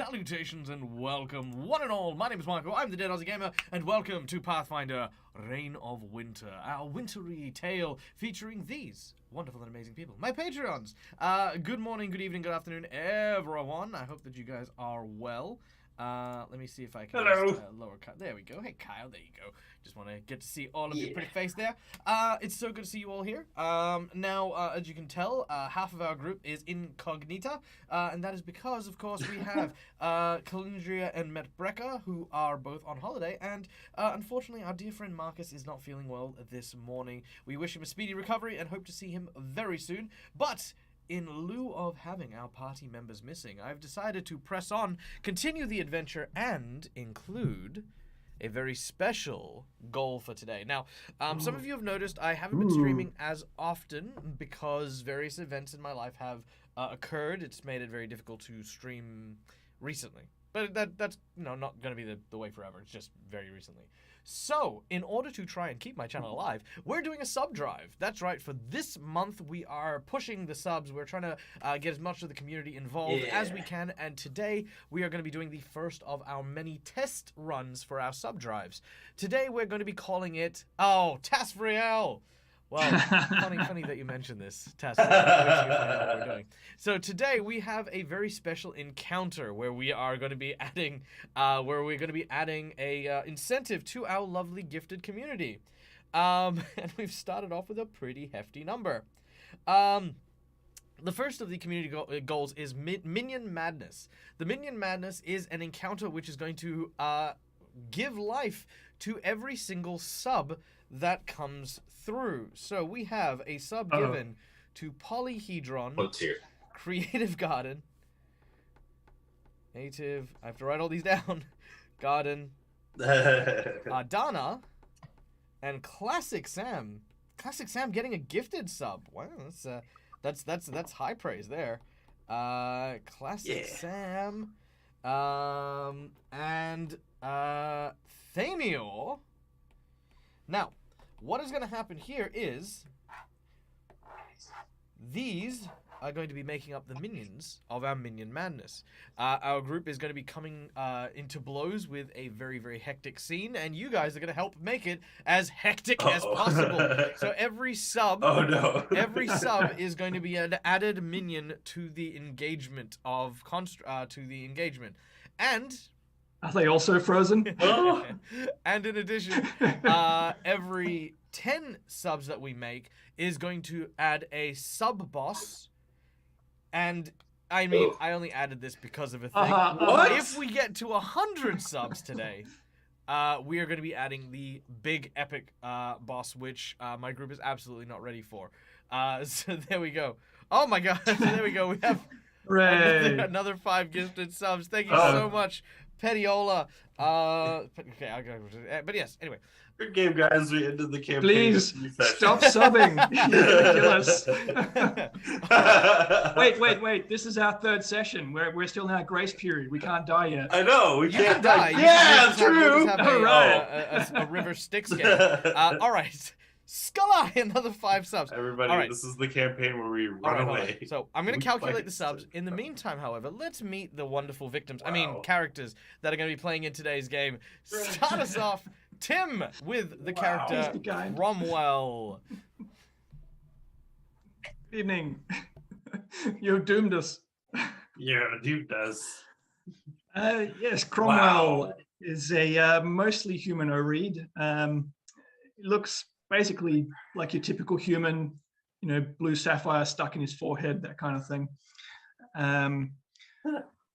Salutations and welcome, one and all. My name is Michael, I'm the Dead Aussie Gamer, and welcome to Pathfinder Reign of Winter, our wintry tale featuring these wonderful and amazing people, my Patreons. Good morning, good evening, good afternoon, everyone. I hope that you guys are well. Let me see if I can just, lower cut. There we go. Hey, Kyle, there you go. Just want to get to see all of your pretty face there. It's so good to see you all here. Now, as you can tell, half of our group is incognita, and that is because, of course, we have Calindria and Metbreka, who are both on holiday, and unfortunately, our dear friend Marcus is not feeling well this morning. We wish him a speedy recovery and hope to see him very soon, but in lieu of having our party members missing, I've decided to press on, continue the adventure, and include a very special goal for today. Now, some of you have noticed I haven't been streaming as often because various events in my life have occurred. It's made it very difficult to stream recently. But that's not going to be the way forever. It's just very recently. So, in order to try and keep my channel alive, we're doing a sub drive. That's right. For this month, we are pushing the subs. We're trying to get as much of the community involved as we can. And today, we are going to be doing the first of our many test runs for our sub drives. Today, we're going to be calling it, Tasfriel. Well, funny that you mentioned this, Tess. Find out what we're doing. So today we have a very special encounter where we are going to be adding, a incentive to our lovely gifted community, and we've started off with a pretty hefty number. The first of the community goals is Minion Madness. The Minion Madness is an encounter which is going to give life to every single sub that comes through. So we have a sub given to Polyhedron, Creative Garden, Native, I have to write all these down, Garden, Ardana, and Classic Sam. Classic Sam getting a gifted sub. Wow, that's high praise there. Classic Sam, and Thanior. Now, what is going to happen here is these are going to be making up the minions of our Minion Madness. Our group is going to be coming into blows with a very, very hectic scene, and you guys are going to help make it as hectic as possible. So every sub, every sub is going to be an added minion to the engagement of and. Are they also frozen? And in addition, every 10 subs that we make is going to add a sub-boss. And, I mean, I only added this because of a thing. What? If we get to 100 subs today, we are going to be adding the big epic boss, which my group is absolutely not ready for. So there we go. Oh my god, there we go. We have another 5 gifted subs. Thank you so much. Petiola. Okay, I'll go. But yes, anyway. Good game, guys. We ended the campaign. Please stop subbing. Wait. This is our 3rd session. We're still in our grace period. We can't die yet. I know. We can't die. Yeah, true. A river Styx game. All right. Skulai, another 5 subs. Everybody, this is the campaign where we run away. So I'm going to calculate the subs. In the meantime, however, let's meet the wonderful victims. I mean, characters that are going to be playing in today's game. Start us off, Tim, with the character Cromwell. Evening. You doomed us. Yeah, doomed us. Yes, Cromwell is a mostly humanoid. Looks basically like your typical human, blue sapphire stuck in his forehead, that kind of thing.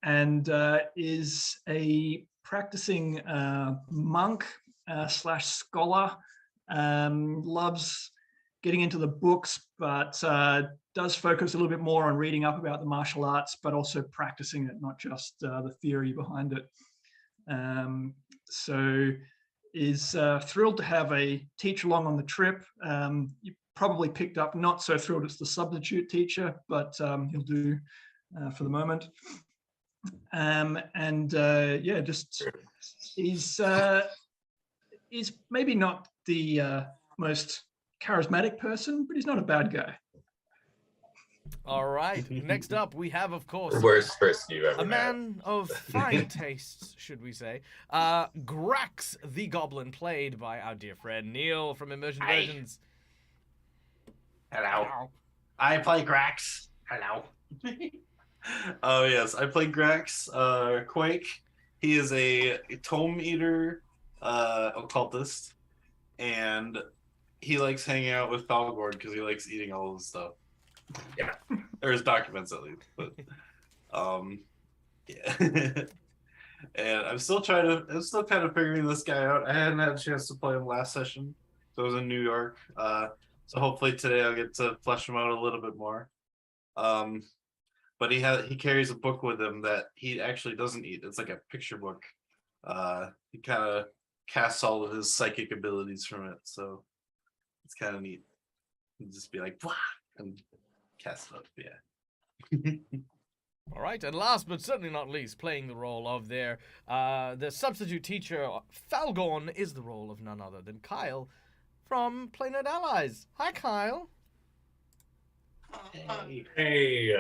And is a practicing monk / scholar. Loves getting into the books, but does focus a little bit more on reading up about the martial arts, but also practicing it, not just the theory behind it. So is thrilled to have a teacher along on the trip. You probably picked up, not so thrilled it's the substitute teacher, but he'll do for the moment. Just he's maybe not the most charismatic person, but he's not a bad guy. All right. Next up, we have, of course, The worst person you've ever a met. man of fine tastes, should we say. Grax the Goblin, played by our dear friend Neil from Immersion Hi. Versions. Hello. I play Grax. Hello. Oh yes, I play Grax, Quake. He is a tome eater, occultist, and he likes hanging out with Falgorn because he likes eating all of his stuff. Yeah. Or his documents at least. But yeah. And I'm still kind of figuring this guy out. I hadn't had a chance to play him last session. So I was in New York. So hopefully today I'll get to flesh him out a little bit more. But he carries a book with him that he actually doesn't eat. It's like a picture book. He kind of casts all of his psychic abilities from it, so it's kind of neat. He'd just be like, "Wah!" and cast it up. Yeah. All right, and last but certainly not least, playing the role of the substitute teacher, Falgorn, is the role of none other than Kyle from Planet Allies. Hi, Kyle. Hey.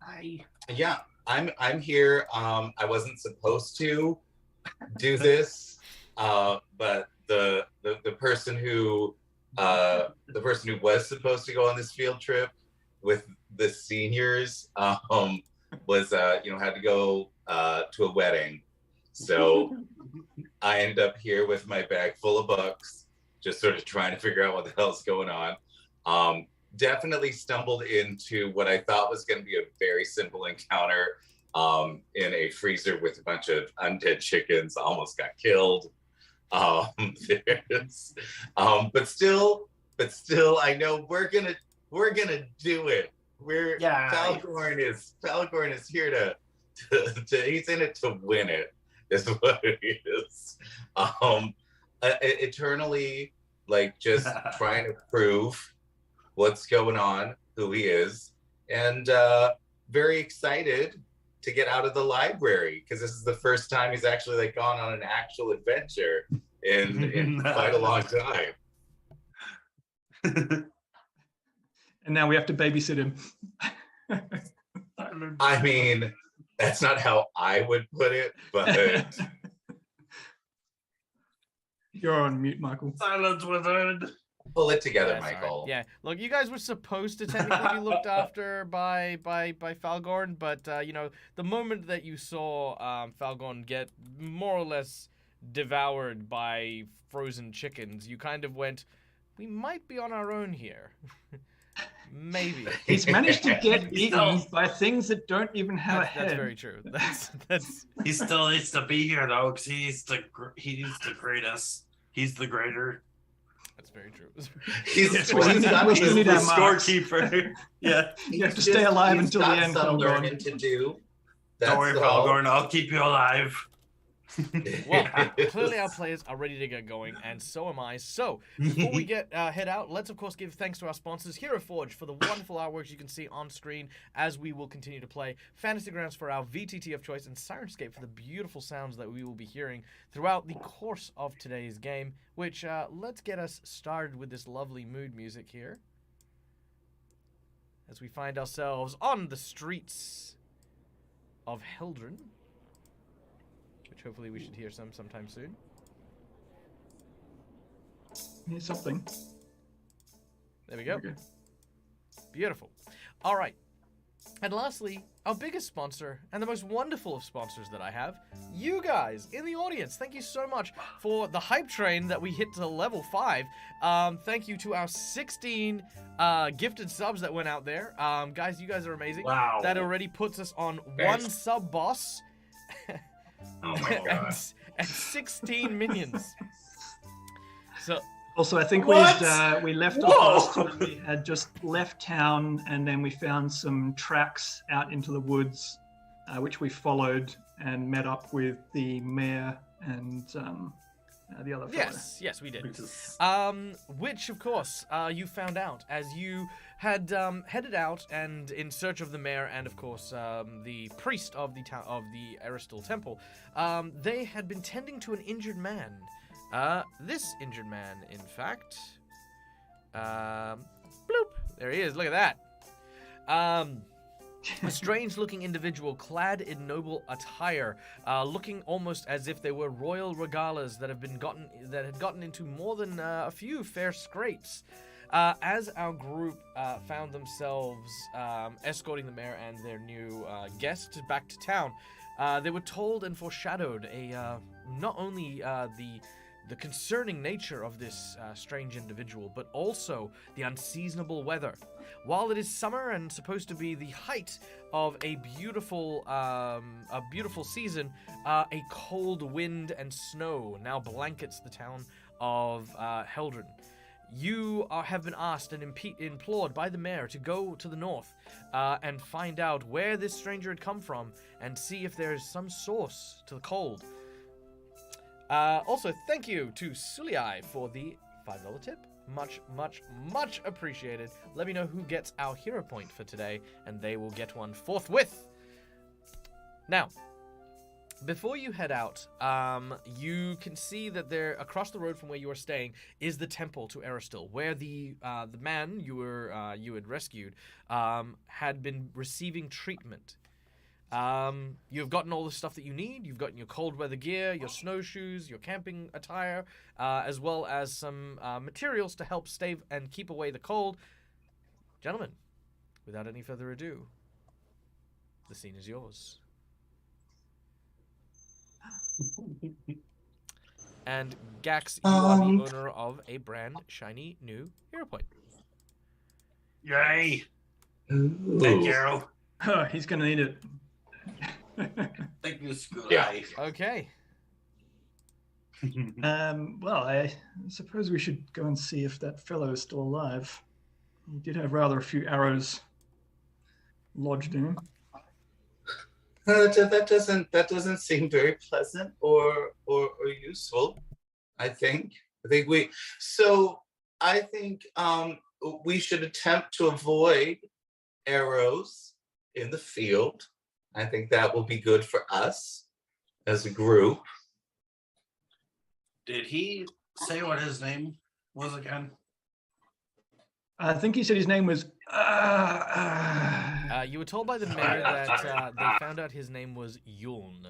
Hi. Yeah, I'm here. I wasn't supposed to do this, but the person who was supposed to go on this field trip with the seniors was had to go to a wedding, so I end up here with my bag full of books, just sort of trying to figure out what the hell's going on. Definitely stumbled into what I thought was going to be a very simple encounter in a freezer with a bunch of undead chickens. Almost got killed. But still, I know we're gonna do it. Falgorn is here to he's in it to win it. Is what it is. Eternally, like, just trying to prove what's going on, who he is, and very excited to get out of the library because this is the first time he's actually like gone on an actual adventure in quite a long time. And now we have to babysit him. I mean, that's not how I would put it, but You're on mute, Michael. Silence wizard. pull it together, That's all right. Michael. Yeah, look, you guys were supposed to technically be looked after by Falgorn, but the moment that you saw Falgorn get more or less devoured by frozen chickens, you kind of went, "We might be on our own here." Maybe. He's managed to get eaten by things that don't even have a head. That's very true. That's He still needs to be here though, because he's the greatest. He's the greater. That's very true. He's Yes, well, he's got we He's need the our marks. scorekeeper. Yeah. You have to stay alive until the got end. some Falgorn. learning to do. That's Don't worry, all. Falgorn. I'll keep you alive. Well, clearly our players are ready to get going, and so am I. So, before we head out, let's of course give thanks to our sponsors, Hero Forge, for the wonderful artworks you can see on screen as we will continue to play, Fantasy Grounds for our VTT of choice, and Sirenscape for the beautiful sounds that we will be hearing throughout the course of today's game, which, let's get us started with this lovely mood music here, as we find ourselves on the streets of Heldren. Hopefully we should hear sometime soon. Here's something. There we go. Okay. Beautiful. All right. And lastly, our biggest sponsor and the most wonderful of sponsors that I have, you guys in the audience. Thank you so much for the hype train that we hit to level 5. Thank you to our 16 gifted subs that went out there. Guys, you guys are amazing. Wow. That already puts us on Thanks. 1 sub boss. Oh my god. and 16 minions. So Also, I think What? we left Whoa. off last time. We had just left town, and then we found some tracks out into the woods, which we followed and met up with the mayor and the other fellow. yes, we did. Which is- Which, of course, you found out as you had headed out and in search of the mayor and, of course, the priest of the town of the Aristal Temple. They had been tending to an injured man. This injured man, in fact. Bloop! There he is. Look at that. A strange-looking individual clad in noble attire, looking almost as if they were royal regalas that had gotten into more than a few fair scrapes. As our group found themselves escorting the mayor and their new guest back to town, they were told and foreshadowed not only the concerning nature of this strange individual, but also the unseasonable weather. While it is summer and supposed to be the height of a beautiful season, a cold wind and snow now blankets the town of Heldren. You have been asked and implored by the mayor to go to the north and find out where this stranger had come from and see if there is some source to the cold. Also, thank you to Suliai for the $5 tip. Much, much, much appreciated. Let me know who gets our hero point for today, and they will get one forthwith. Now, before you head out, you can see that there, across the road from where you are staying, is the temple to Aristil, where the man you had rescued had been receiving treatment. You've gotten all the stuff that you need. You've gotten your cold weather gear, your snowshoes, your camping attire, as well as some materials to help stave and keep away the cold. Gentlemen, without any further ado, the scene is yours. And Gax, you are the owner of a brand shiny new hero point. Yay! Ooh. Thank you. Oh, he's gonna need it. Thank you, School. Yeah. Okay. Well, I suppose we should go and see if that fellow is still alive. He did have rather a few arrows lodged in him. That doesn't seem very pleasant or useful. I think we should attempt to avoid arrows in the field. I think that will be good for us as a group. Did he say what his name was again? I think he said his name was. You were told by the mayor that they found out his name was Yuln.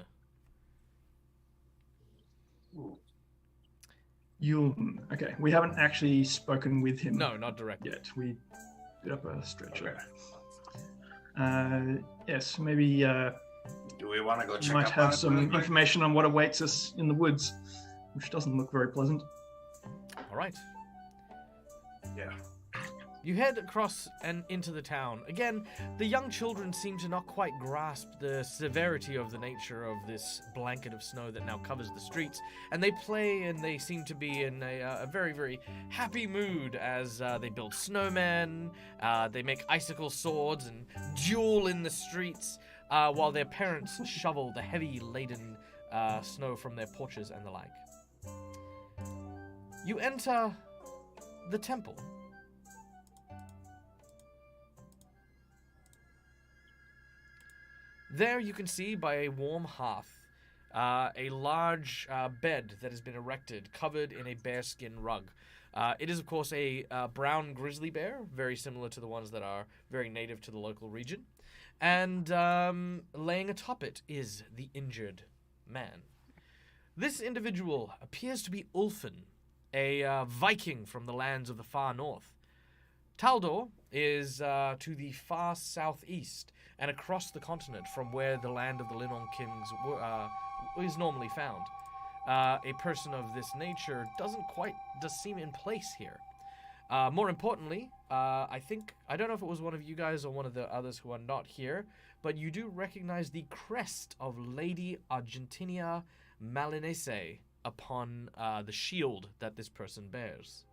Yuln. Okay, we haven't actually spoken with him. No, not directly. Yet. We did up a stretcher. Okay. Yes, maybe Do we want to go check might up have on it some really quick? information on what awaits us in the woods, which doesn't look very pleasant. All right. Yeah. You head across and into the town. Again, the young children seem to not quite grasp the severity of the nature of this blanket of snow that now covers the streets, and they play and they seem to be in a very, very happy mood as they build snowmen, they make icicle swords and duel in the streets, while their parents shovel the heavy laden snow from their porches and the like. You enter the temple. There you can see by a warm hearth a large bed that has been erected, covered in a bearskin rug. It is, of course, a brown grizzly bear, very similar to the ones that are very native to the local region. And laying atop it is the injured man. This individual appears to be Ulfin, a Viking from the lands of the far north. Taldor is to the far southeast and across the continent from where the land of the Linnon kings is normally found. A person of this nature does seem in place here. More importantly, I don't know if it was one of you guys or one of the others who are not here, but you do recognize the crest of Lady Argentina Malinese upon the shield that this person bears.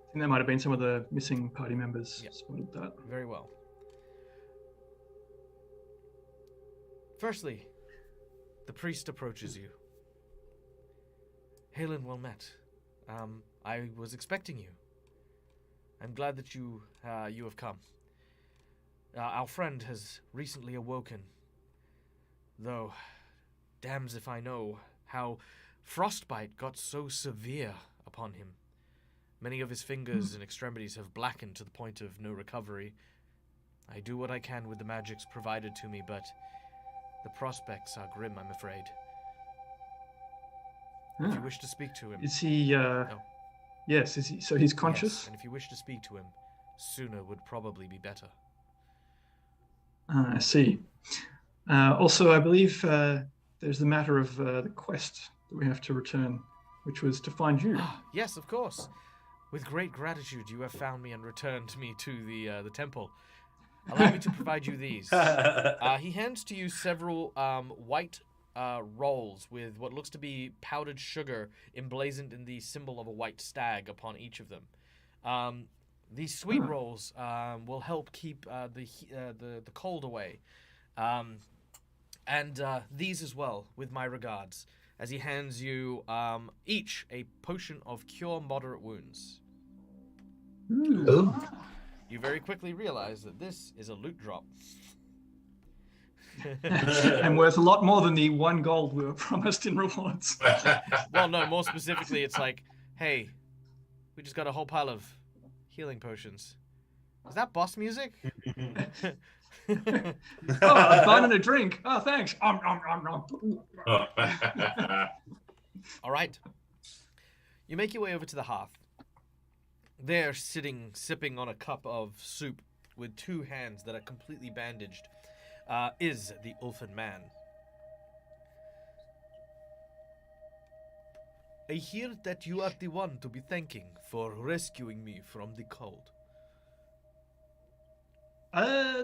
I think that might have been some of the missing party members. Yep. Spotted that. Very well. Firstly, the priest approaches you. Halen, well met. I was expecting you. I'm glad that you have come. Our friend has recently awoken, though, damns if I know how frostbite got so severe upon him. Many of his fingers and extremities have blackened to the point of no recovery, I do what I can with the magics provided to me, but the prospects are grim, I'm afraid. If you wish to speak to him... Is he, Yes, is he? So he's conscious? Yes, and if you wish to speak to him, sooner would probably be better. I see. Also, I believe there's the matter of the quest that we have to return, which was to find you. Yes, of course. With great gratitude, you have found me and returned me to the temple. Allow me to provide you these. He hands to you several white rolls with what looks to be powdered sugar emblazoned in the symbol of a white stag upon each of them. These sweet rolls will help keep the cold away. And these as well, with my regards, as he hands you each a potion of cure moderate wounds. Ooh. You very quickly realize that this is a loot drop. And worth a lot more than the 1 gold we were promised in rewards. Well, no, more specifically, it's like, hey, we just got a whole pile of healing potions. Is that boss music? Oh, I'm finding a drink. Oh, thanks. All right. You make your way over to the hearth. There, sitting, sipping on a cup of soup with 2 hands that are completely bandaged, is the Ulfin man. I hear that you are the one to be thanking for rescuing me from the cold.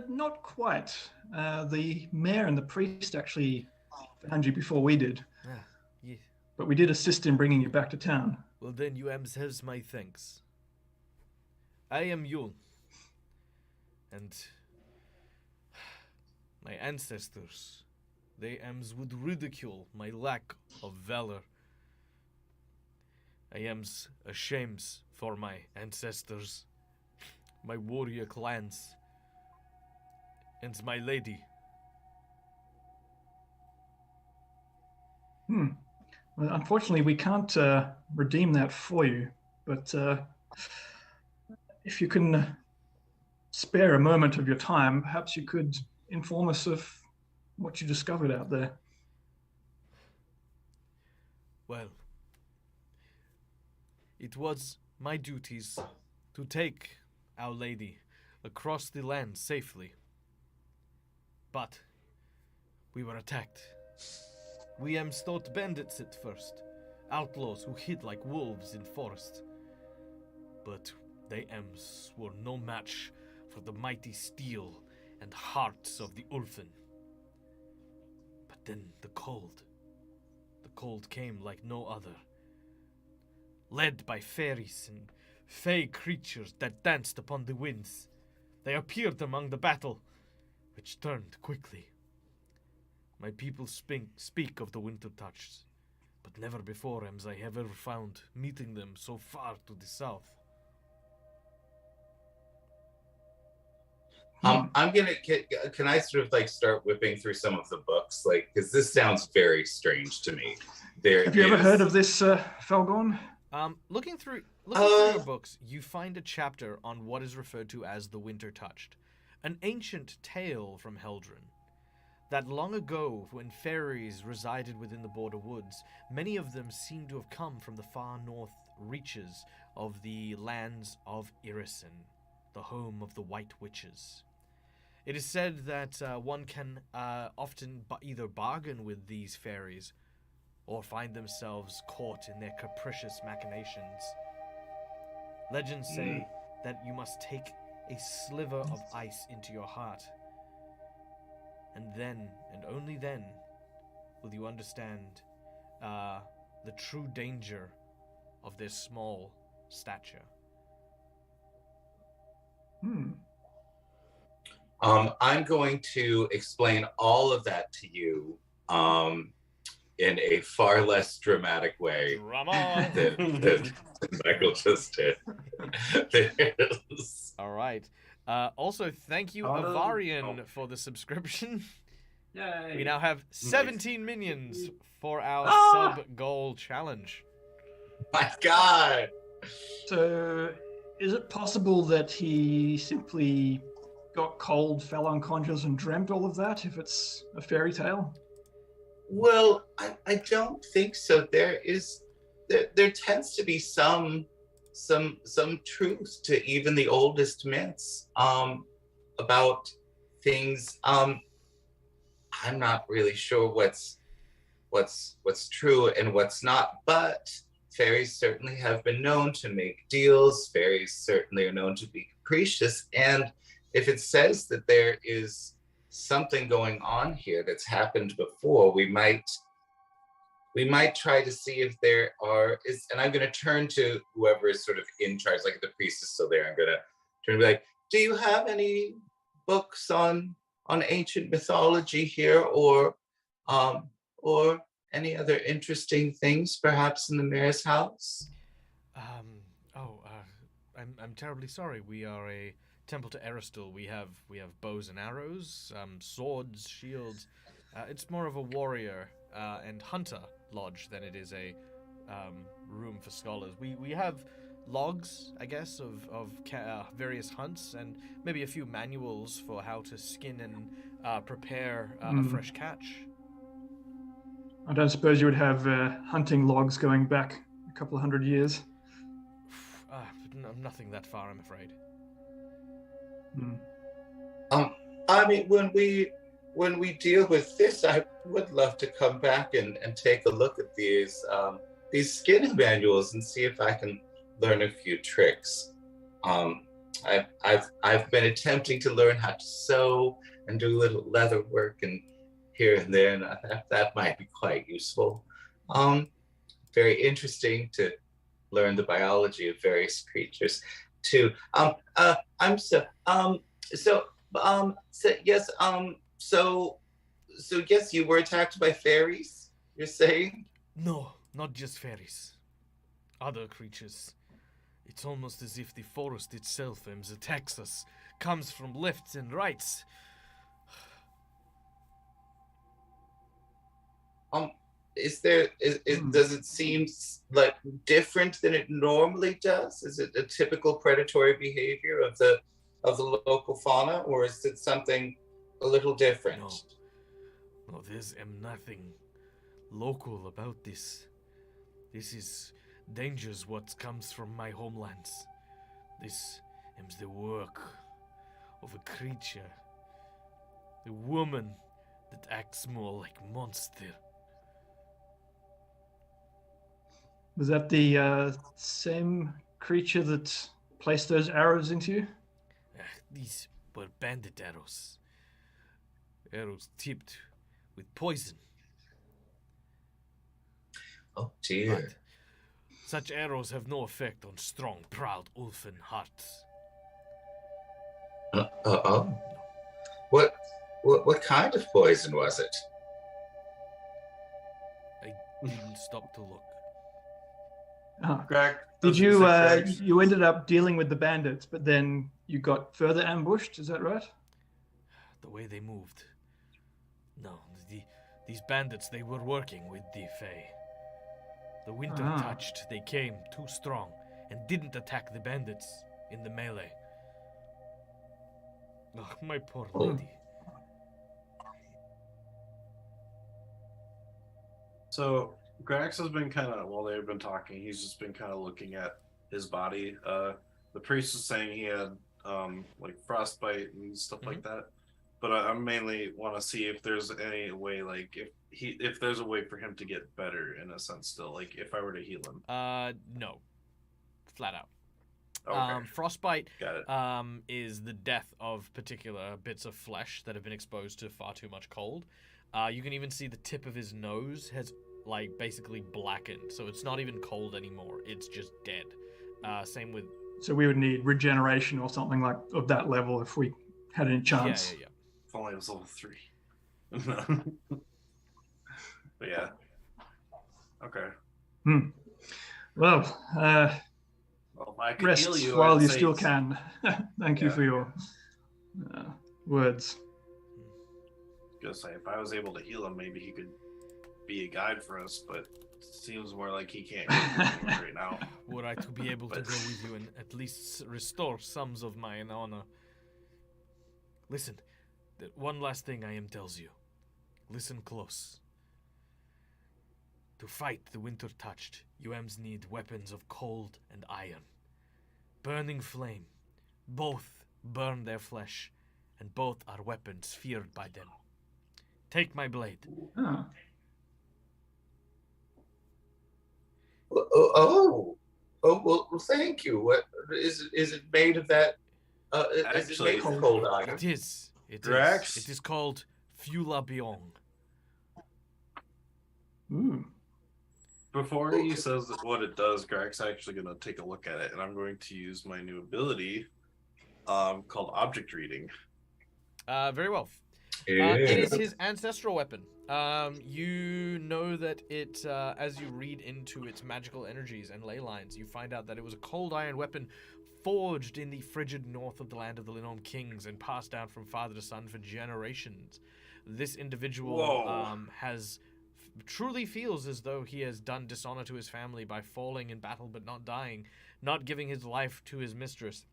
Not quite. The mayor and the priest actually found you before we did. Yeah. But we did assist in bringing you back to town. Well, then you has my thanks. I am Yul, and my ancestors, they would ridicule my lack of valor. I am ashamed for my ancestors, my warrior clans, and my lady. Well, unfortunately, we can't redeem that for you, but if you can spare a moment of your time, perhaps you could inform us of what you discovered out there. Well, it was my duties to take Our Lady across the land safely. But we were attacked. We thought bandits at first, outlaws who hid like wolves in forest. But they were no match for the mighty steel and hearts of the Ulfin. But then the cold came like no other. Led by fairies and fey creatures that danced upon the winds, they appeared among the battle, which turned quickly. My people speak of the winter touch, but never before have I ever found meeting them so far to the south. I'm gonna can I sort of like start whipping through some of the books, like, because this sounds very strange to me. Have you ever heard of this, Felgorn? Looking through your books, you find a chapter on what is referred to as the Winter Touched, an ancient tale from Heldren. That long ago, when fairies resided within the border woods, many of them seem to have come from the far north reaches of the lands of Irrisen, the home of the White Witches. It is said that one can often either bargain with these fairies or find themselves caught in their capricious machinations. Legends say that you must take a sliver of ice into your heart, and then, and only then, will you understand the true danger of their small stature. I'm going to explain all of that to you in a far less dramatic way than Michael just did. All right. Also, thank you, Avarian, for the subscription. Yay. We now have 17 minions for our sub-goal challenge. My God! So, is it possible that he simply got cold, fell unconscious, and dreamt all of that? If it's a fairy tale. Well, I don't think so. There tends to be some truth to even the oldest myths about things. I'm not really sure what's true and what's not, but fairies certainly have been known to make deals. Fairies certainly are known to be capricious, and if it says that there is something going on here that's happened before, we might try to see if there is, and I'm going to turn to whoever is sort of in charge, like the priest is still there. I'm going to turn and be like, do you have any books on ancient mythology here, or any other interesting things perhaps in the mayor's house? I'm terribly sorry. We are a temple to Aristil. We have bows and arrows, swords, shields. It's more of a warrior and hunter lodge than it is a room for scholars. We have logs, I guess, of various hunts and maybe a few manuals for how to skin and prepare a fresh catch. I don't suppose you would have hunting logs going back a couple of 100 years. Nothing that far, I'm afraid. I mean, when we deal with this, I would love to come back and take a look at these skinning manuals and see if I can learn a few tricks. I've been attempting to learn how to sew and do a little leather work and here and there, and that might be quite useful. Very interesting to learn the biology of various creatures too. Yes, you were attacked by fairies, you're saying? No, not just fairies. Other creatures. It's almost as if the forest itself attacks us, comes from lefts and rights. Does it seem like different than it normally does? Is it a typical predatory behavior of the local fauna, or is it something a little different? No, there's nothing local about this. This is dangers what comes from my homelands. This is the work of a creature, a woman that acts more like monster. Was that the same creature that placed those arrows into you? These were bandit arrows. Arrows tipped with poison. Oh dear. But such arrows have no effect on strong, proud, elfin hearts. What kind of poison was it? I didn't stop to look. Greg, Did you ended up dealing with the bandits, but then you got further ambushed? Is that right? The way they moved. No, these bandits, they were working with the Fae. The winter touched, they came too strong and didn't attack the bandits in the melee. Oh, my poor lady. So Grax has been kind of, while they've been talking, he's just been kind of looking at his body. The priest was saying he had like frostbite and stuff like that. But I mainly want to see if there's any way, like if there's a way for him to get better in a sense still, like if I were to heal him. No. Flat out. Okay. Frostbite Got it. is the death of particular bits of flesh that have been exposed to far too much cold. You can even see the tip of his nose has like basically blackened, so it's not even cold anymore. It's just dead. Same with. So we would need regeneration or something like of that level if we had any chance. Yeah. If only it was level 3. But yeah. Okay. Well, Well, I could rest heal you while I'd you say still it's- can. Thank you Yeah. for your words. Gonna say if I was able to heal him, maybe he could be a guide for us. But it seems more like he can't heal me right now. Were I to be able to go with you and at least restore some of mine honor. Listen, one last thing I am tells you. Listen close. To fight the winter touched, UMs need weapons of cold and iron. Burning flame. Both burn their flesh, and both are weapons feared by them. Take my blade. Oh. Well, thank you. What is it made of that? Is it made of cold iron? It is. Grax? It is called Fulabiong. Ooh. Before he says what it does, Greg's actually going to take a look at it, and I'm going to use my new ability called Object Reading. Very well. Yeah. It is his ancestral weapon. You know that it, as you read into its magical energies and ley lines, you find out that it was a cold iron weapon forged in the frigid north of the land of the Linnom Kings and passed down from father to son for generations. This individual truly feels as though he has done dishonor to his family by falling in battle but not dying, not giving his life to his mistress.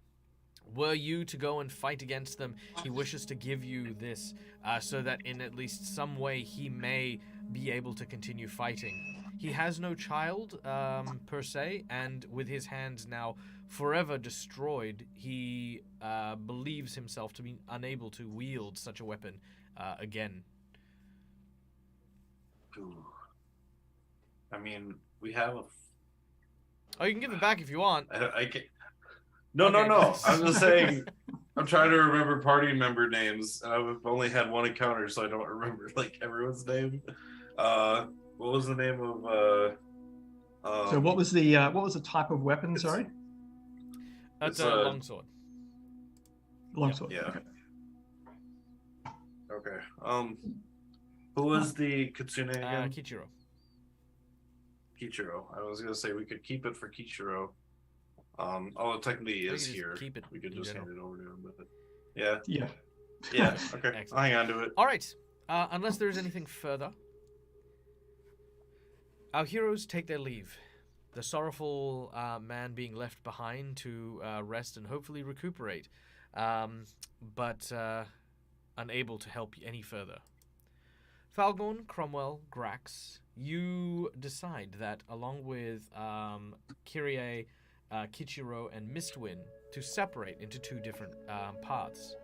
Were you to go and fight against them, he wishes to give you this so that in at least some way he may be able to continue fighting. He has no child, per se, and with his hands now forever destroyed, he believes himself to be unable to wield such a weapon again. Ooh. I mean, we have a... Oh, you can give it back if you want. I can't... No. Okay. I'm just saying, I'm trying to remember party member names, and I've only had one encounter, so I don't remember, like, everyone's name. What was the name of... So what was the type of weapon? Sorry, That's it's a longsword. longsword. Yeah. Okay. Okay. Who was the Kitsune again? Kichiro. Kichiro. I was gonna say we could keep it for Kichiro. Although technically he We is could just here. keep it We could in just general. hand it over to him. But yeah. Yeah. Okay. Excellent. I'll hang on to it. All right. Unless there is anything further, our heroes take their leave. The sorrowful man being left behind to rest and hopefully recuperate, but unable to help any further. Falgorn, Cromwell, Grax, you decide that along with Kyrie, Kichiro, and Mistwin to separate into two different paths.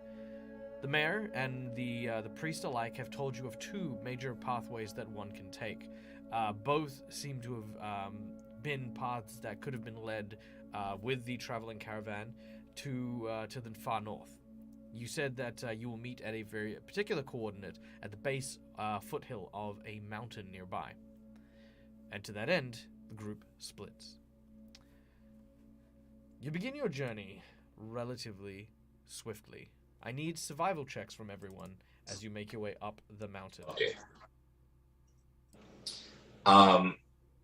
The mayor and the priest alike have told you of two major pathways that one can take. Both seem to have been paths that could have been led with the traveling caravan to the far north. You said that you will meet at a very particular coordinate at the base foothill of a mountain nearby. And to that end, the group splits. You begin your journey relatively swiftly. I need survival checks from everyone as you make your way up the mountain. Okay.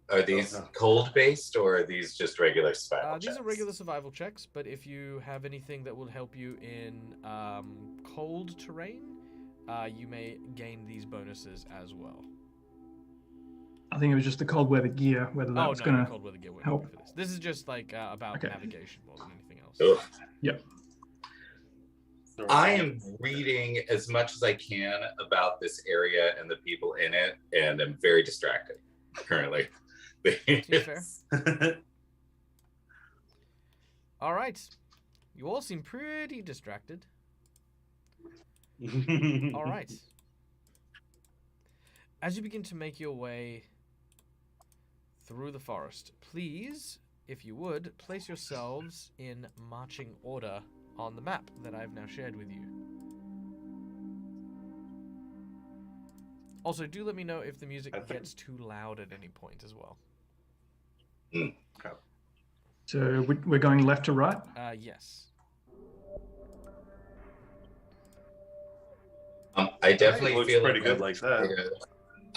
Are these cold-based, or are these just regular survival These checks? are regular survival checks, but if you have anything that will help you in cold terrain, you may gain these bonuses as well. I think it was just the cold weather gear, whether that was going to cold weather gear wouldn't help. be for this. This is just like about Okay. navigation more than anything else. Ugh. Yep. I am reading as much as I can about this area and the people in it, and I'm very distracted currently. Seems fair. All right. You all seem pretty distracted. All right. As you begin to make your way through the forest, please, if you would, place yourselves in marching order on the map that I've now shared with you. Also, do let me know if the music gets too loud at any point as well. So we're going left to right. Yes. I definitely looks feel pretty like good like that.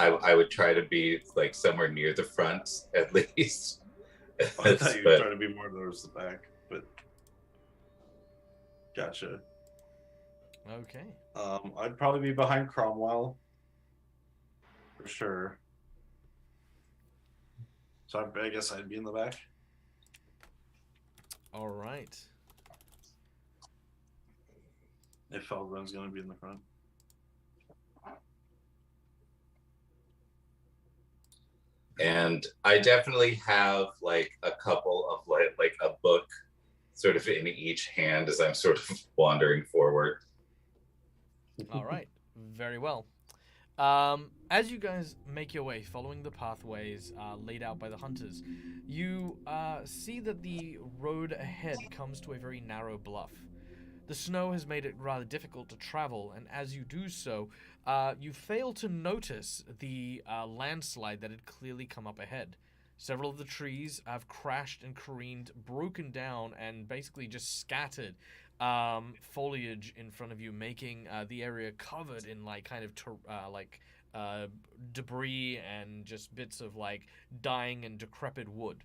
I would try to be like somewhere near the front at least. I thought you were trying to be more towards the back, but gotcha. Okay. I'd probably be behind Cromwell for sure. So I guess I'd be in the back. All right. If Heldren's going to be in the front. And I definitely have like a couple of like a book sort of in each hand as I'm sort of wandering forward. All right, very well. As you guys make your way, following the pathways laid out by the hunters, you see that the road ahead comes to a very narrow bluff. The snow has made it rather difficult to travel, and as you do so, you fail to notice the landslide that had clearly come up ahead. Several of the trees have crashed and careened, broken down, and basically just scattered foliage in front of you, making the area covered in like kind of debris and just bits of like dying and decrepit wood.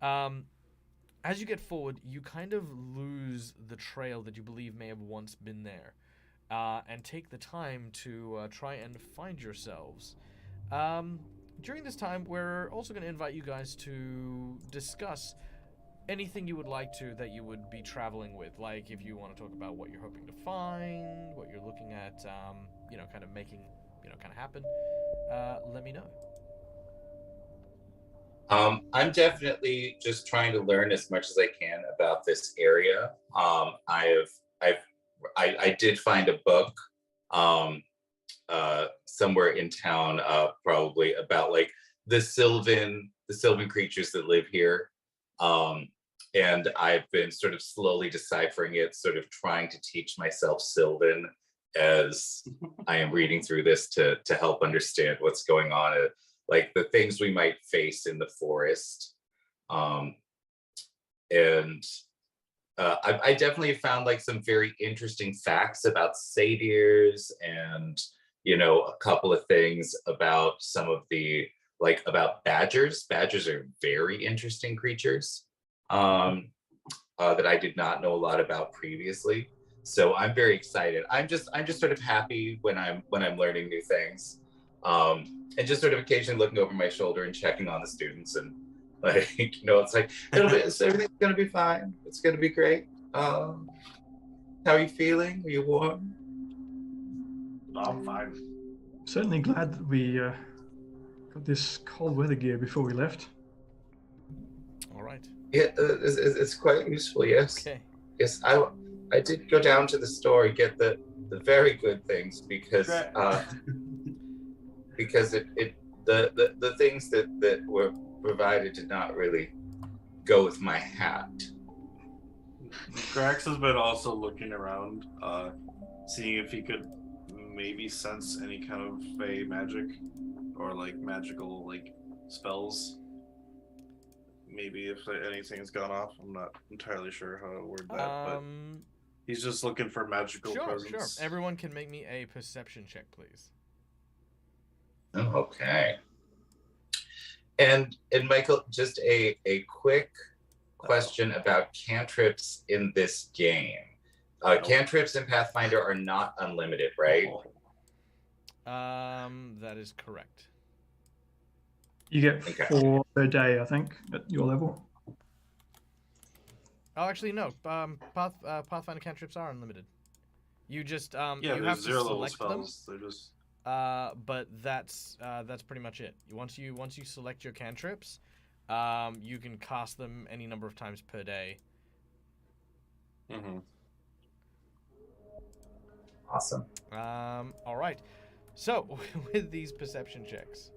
As you get forward, you kind of lose the trail that you believe may have once been there, and take the time to try and find yourselves. During this time, we're also going to invite you guys to discuss anything you would like to that you would be traveling with. Like if you want to talk about what you're hoping to find, what you're looking at, kind of making, kind of happen, let me know. I'm definitely just trying to learn as much as I can about this area. I did find a book somewhere in town, probably about like the sylvan creatures that live here. And I've been sort of slowly deciphering it, sort of trying to teach myself Sylvan as I am reading through this to help understand what's going on, like the things we might face in the forest. I definitely found like some very interesting facts about satyrs, and a couple of things about some of the about badgers. Badgers are very interesting creatures that I did not know a lot about previously. So I'm very excited. I'm just sort of happy when I'm learning new things, and just sort of occasionally looking over my shoulder and checking on the students, and it's like everything's gonna be fine. It's gonna be great. How are you feeling? Are you warm? I'm fine. Certainly glad that we got this cold weather gear before we left. All right. Yeah, it's quite useful. Yes. Okay. Yes, I did go down to the store and get the very good things because because the things that were provided did not really go with my hat. Grax has been also looking around, seeing if he could maybe sense any kind of fey magic or like magical like spells. Maybe if anything's gone off. I'm not entirely sure how to word that, but he's just looking for magical presence. Sure. Everyone can make me a perception check, please. Oh, okay. And Michael, just a quick question about cantrips in this game. Cantrips in Pathfinder are not unlimited, right? That is correct. You get 4 per day, I think, at your level. Oh, actually, no. Pathfinder cantrips are unlimited. You just you have to zero level select them. spells. They're just. But that's pretty much it. Once you select your cantrips, you can cast them any number of times per day. Mm-hmm. Awesome. All right. So with these perception checks.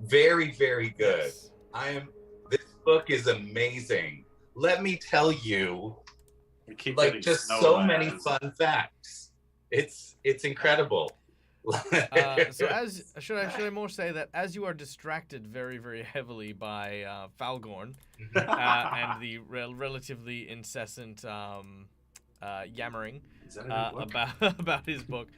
Very, very good. Yes. This book is amazing. Let me tell you, like just so many fun facts. It's incredible. So should I more say that as you are distracted very, very heavily by Falgorn and the relatively incessant yammering about his book.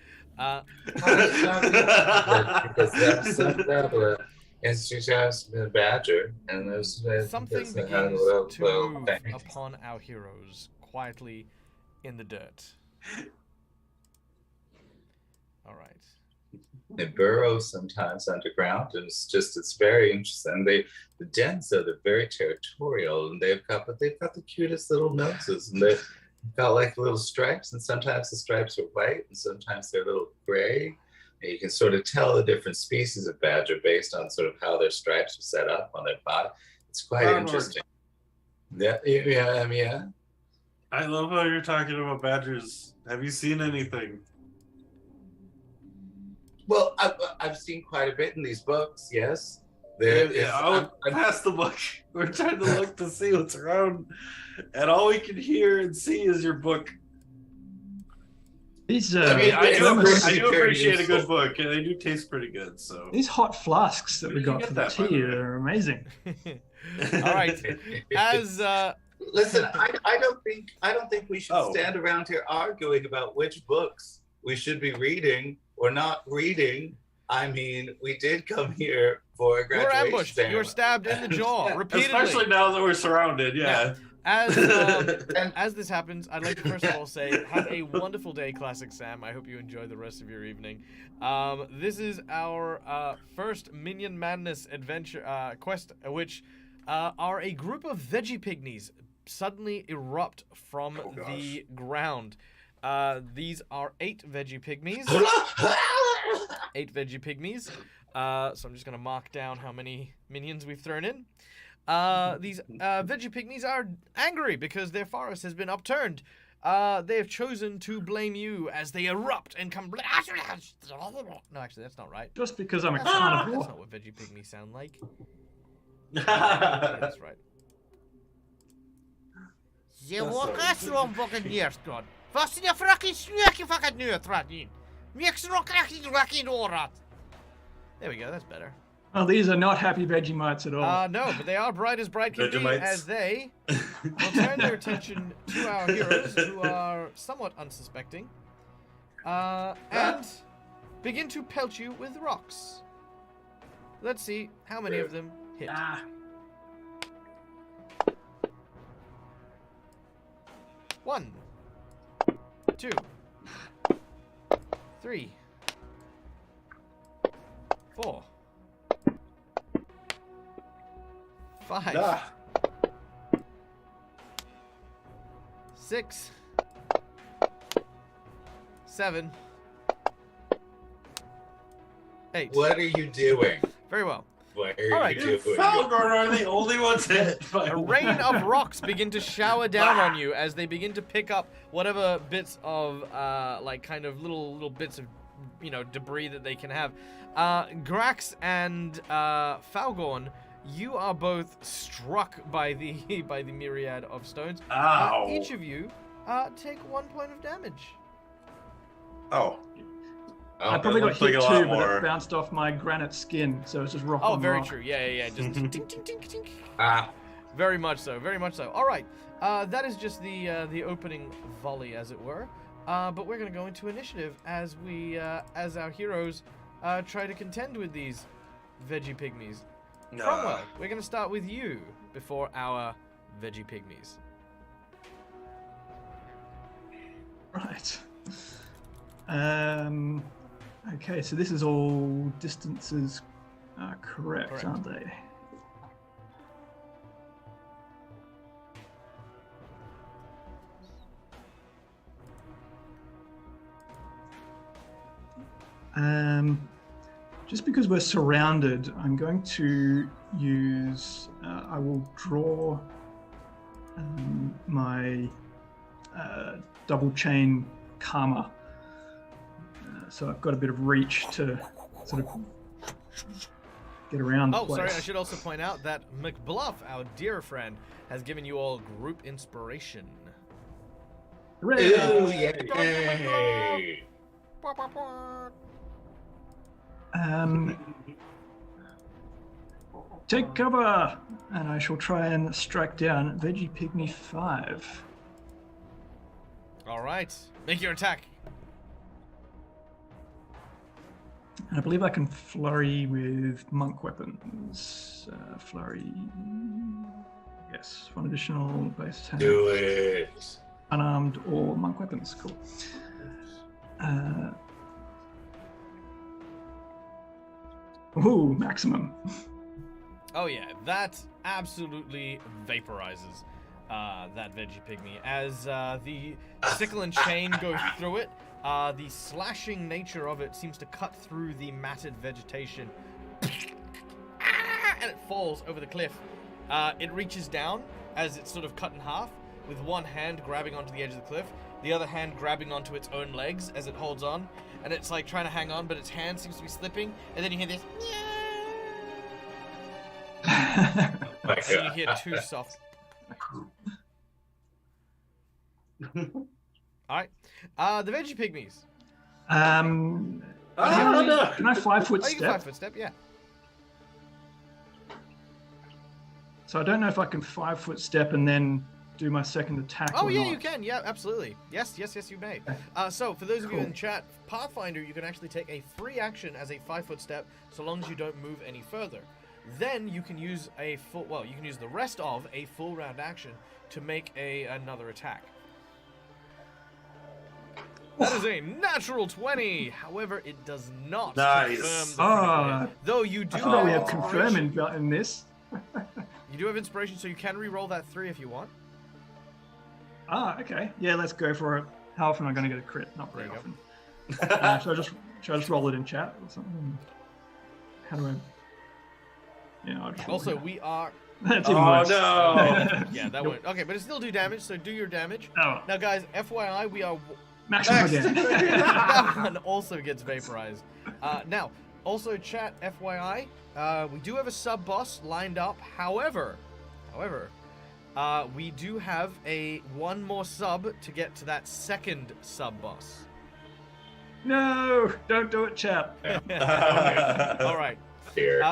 It's just a badger, and there's something begins to move upon our heroes quietly in the dirt. All right. They burrow sometimes underground, and it's very interesting. The dens are they're very territorial, and they've got the cutest little noses, and they've got like little stripes, and sometimes the stripes are white, and sometimes they're a little gray. And you can sort of tell the different species of badger based on sort of how their stripes are set up on their body. It's quite interesting. Yeah. I love how you're talking about badgers. Have you seen anything? Well, I've seen quite a bit in these books, yes. I'm past the book. We're trying to look to see what's around, and all we can hear and see is your book. These, I do appreciate a good book, and they do taste pretty good. So these hot flasks that we got for the tea are amazing. All right. As listen, I don't think we should stand around here arguing about which books we should be reading or not reading. I mean, we did come here for a graduation. You're ambushed. You're stabbed in the jaw repeatedly. Especially now that we're surrounded. Yeah. As this happens, I'd like to first of all say, have a wonderful day, Classic Sam. I hope you enjoy the rest of your evening. This is our first Minion Madness adventure quest, which are a group of veggie pygmies suddenly erupt from the ground. These are 8 veggie pygmies. 8 veggie pygmies. So I'm just going to mark down how many minions we've thrown in. These veggie pygmies are angry because their forest has been upturned. They have chosen to blame you as they erupt and come... No, actually, that's not right. Just because I'm a carnivore. That's not what veggie pygmies sound like. That's right. Ze walker from fucking neerstad. Vast in je fucking sneaky fucking neertradin. Mix rocking rocking orat. There we go, that's better. Oh, these are not happy Vegemites at all. No, but they are bright as bright can be as they will turn their attention to our heroes who are somewhat unsuspecting and begin to pelt you with rocks. Let's see how many of them hit. 1, 2, 3, 4, 5, 6, 7, 8. What are you doing? Very well. What are you doing? Falgorn are the only ones hit. A rain of rocks begin to shower down on you as they begin to pick up whatever bits of, like, kind of little bits of, debris that they can have. Grax and Falgorn, you are both struck by the myriad of stones. Ow! Each of you take 1 point of damage. Oh. I probably got hit too, but it bounced off my granite skin, so it's just rock on rock. Very true. Yeah. Just tink, tink, tink, tink. Very much so. All right. That is just the opening volley, as it were. But we're gonna go into initiative as we, as our heroes, try to contend with these veggie pygmies. Cromwell, we're gonna start with you before our veggie pygmies. Right. Okay, so this is all distances correct, aren't they? Just because we're surrounded, I'm going to use, I will draw my double chain karma. So I've got a bit of reach to sort of get around the place. Sorry, I should also point out that McBluff, our dear friend, has given you all group inspiration. Hooray! Ooh, yay! Take cover, and I shall try and strike down Veggie Pygmy 5. All right, make your attack. And I believe I can flurry with monk weapons. Flurry. Yes, 1 additional base attack. Do it. Unarmed or monk weapons. Cool. Ooh, maximum. Oh yeah, that absolutely vaporizes that veggie pygmy. As the sickle and chain go through it, the slashing nature of it seems to cut through the matted vegetation. And it falls over the cliff. It reaches down as it's sort of cut in half, with one hand grabbing onto the edge of the cliff, the other hand grabbing onto its own legs as it holds on, and it's like trying to hang on, but its hand seems to be slipping, and then you hear this. My And you God. hear two soft. Alright. The veggie pygmies. No. Can I 5-foot Oh, you can step? 5-foot step, yeah. So I don't know if I can 5-foot step and then do my second attack. Oh or yeah, not. you can. Yeah, absolutely. Yes, you may. So for those of you Cool. in chat, Pathfinder, you can actually take a free action as a 5-foot step, so long as you don't move any further. Then you can use a full. Well, you can use the rest of a full round action to make another attack. That is a natural 20. However, it does not Nice. confirm the Ah. critical hit. Though you do I forgot we have have confirm in this. You do have inspiration, so you can re-roll that 3 if you want. Ah, okay. Yeah, let's go for it. How often am I going to get a crit? Not very There often. Should I just roll it in chat or something? How do I? Yeah, I'll just roll Also, it. we are. That's even Oh worse. no! Yeah, that won't. Okay, but it still do damage. So do your damage. Oh, Now, guys, FYI, we are. maximum again. That one also gets vaporized. Now, also chat, FYI, we do have a sub boss lined up. However, we do have one more sub to get to that second sub boss. No, don't do it, chat. All right. Dear.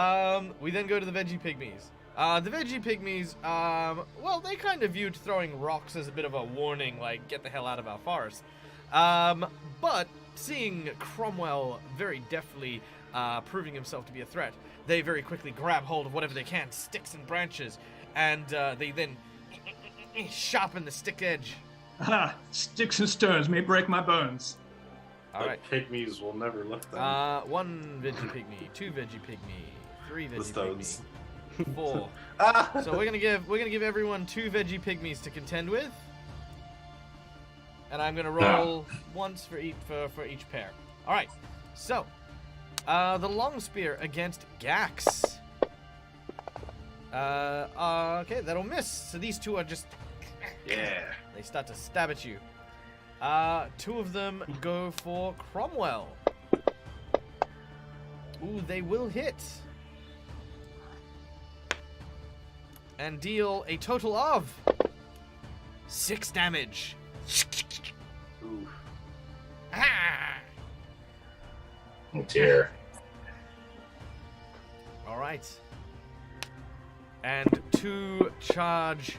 We then go to the veggie pygmies. The veggie pygmies, well, they kind of viewed throwing rocks as a bit of a warning, like, get the hell out of our forest. But seeing Cromwell very deftly proving himself to be a threat, they very quickly grab hold of whatever they can, sticks and branches, and they then sharpen the stick edge. Ah, sticks and stones may break my bones. All right. Pygmies will never lift them. 1 veggie pygmy, 2 veggie pygmy, 3 the veggie stones. pygmy, 4. Ah! So we're gonna give everyone 2 veggie pygmies to contend with, and I'm gonna roll once for each pair. All right. So, the long spear against Grax. Okay, that'll miss. So these two are just. Yeah. They start to stab at you. 2 of them go for Cromwell. Ooh, they will hit. And deal a total of 6 damage. Ooh. Ah! Oh dear. Alright. And 2 charge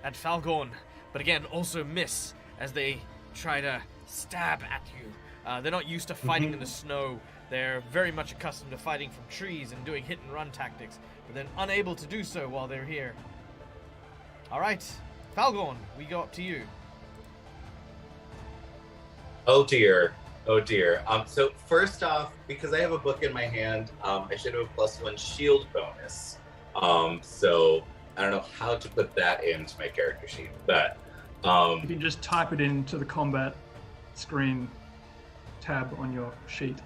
at Falgorn, but again, also miss as they try to stab at you. They're not used to fighting in the snow. They're very much accustomed to fighting from trees and doing hit-and-run tactics, but they're unable to do so while they're here. Alright, Falgorn, we go up to you. Oh dear. Oh dear. So first off, because I have a book in my hand, I should have a +1 shield bonus. So I don't know how to put that into my character sheet, but You can just type it into the combat screen tab on your sheet.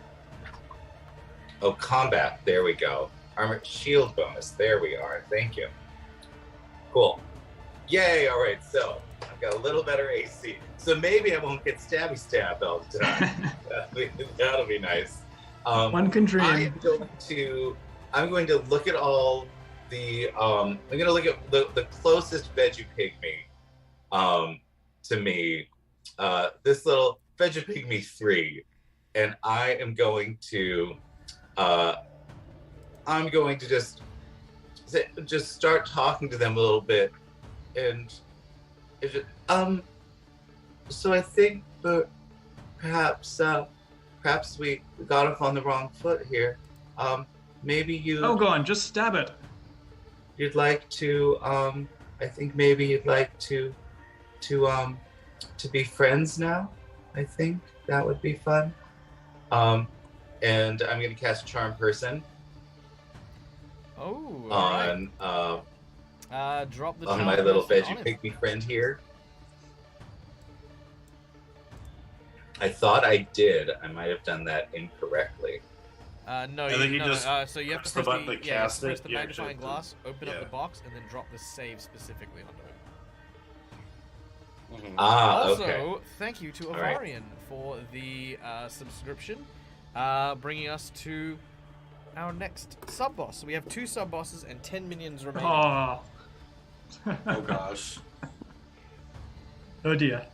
oh, combat. There we go. Armor shield bonus. There we are. Thank you. Cool. Yay. All right. So I've got a little better AC. So maybe I won't get stabbed all the time. That'll be nice. One can dream. I'm going to look at all the I'm going to look at the closest veggie pygmy to me, this little veggie pygmy 3, and I am going to just start talking to them a little bit, and so I think perhaps we got off on the wrong foot here. Maybe you. Oh, go on, just stab it. You'd like to. I think maybe you'd like to be friends now. I think that would be fun. And I'm gonna cast Charm Person, Oh, alright. Drop the on charm my little person veggie on him. pygmy friend here. I thought I did. I might have done that incorrectly. No, I think you no, just so you have to press the press button to yeah, cast press it. the You actually magnifying have to- glass, open up yeah. the box, and then drop the save specifically onto it. Mhm. Also, Okay. thank you to All right. Avarian for the subscription, bringing us to our next sub-boss. So we have 2 sub-bosses and 10 minions remaining. Oh. Oh gosh. Oh dear.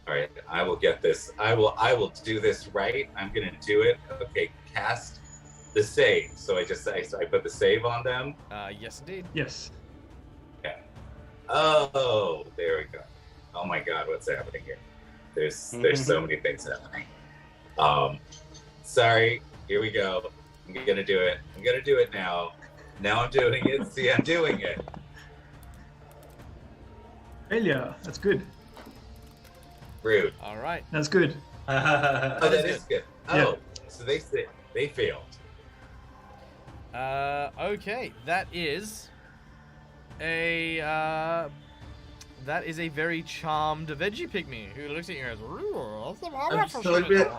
All right, I will get this. I will do this right. I'm gonna do it. Okay, cast the save. So I put the save on them. Yes, indeed. Yes. Oh, there we go. Oh my God, what's happening here? There's so many things happening. Sorry. Here we go. I'm gonna do it. I'm gonna do it now. Now I'm doing it. See, I'm doing it. Failure. That's good. Rude. All right. That's good. Oh, That that is is good. Yeah. Oh, so they failed. Okay, that is a very charmed veggie pygmy who looks at you and goes, I'm so good.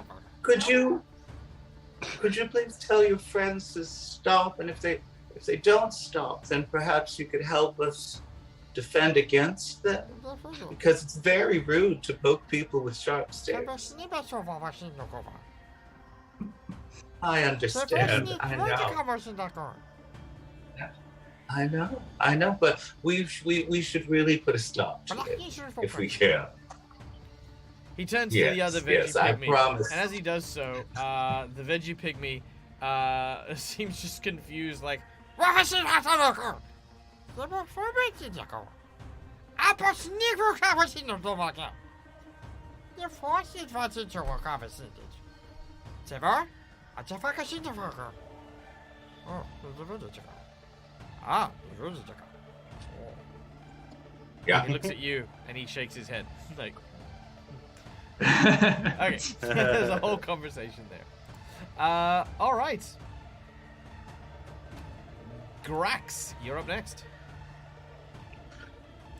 Could you please tell your friends to stop? And if they don't stop, then perhaps you could help us defend against them, because it's very rude to poke people with sharp sticks. I understand. I know, but we should really put a stop to it if we can. He turns to the other veggie Yes, I pygmy, promise. and as he does so, the veggie pygmy seems just confused, like, Yeah. He looks at you and he shakes his head, like, okay. There's a whole conversation there. All right. Grax, you're up next.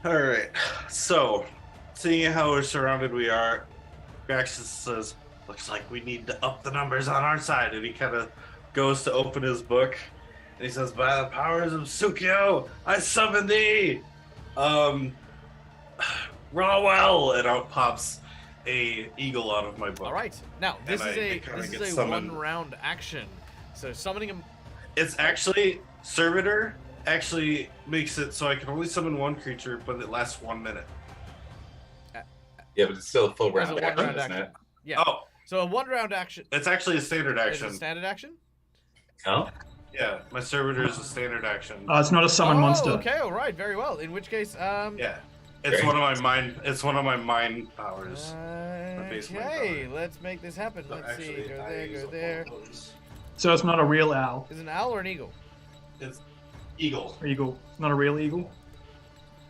All right. So, seeing how surrounded we are, Grax just says, "Looks like we need to up the numbers on our side." And he kind of goes to open his book, and he says, "By the powers of Tsukio, I summon thee, Rawell!" And out pops a eagle out of my book. All right. Now this And is I kinda a get summoned. 1-round action. So summoning him. It's actually Servitor actually makes it so I can only summon one creature, but it lasts 1 minute. Yeah, but it's still a full It's a round action, one-round isn't action. it? Yeah. Oh, So a 1-round action. it's actually a standard Is it action. a standard action? Oh, Yeah, my Servitor is a standard action. It's not a summon monster. Okay. All right. Very well. In which case, Yeah, it's Great. one of my mind. It's one of my mind powers. base mind Okay. power. Let's make this happen. So Let's see. actually, Go I there. use Go all there. those. So it's not a real owl. Is it an owl or an eagle? It's eagle. Or eagle. Not a real eagle.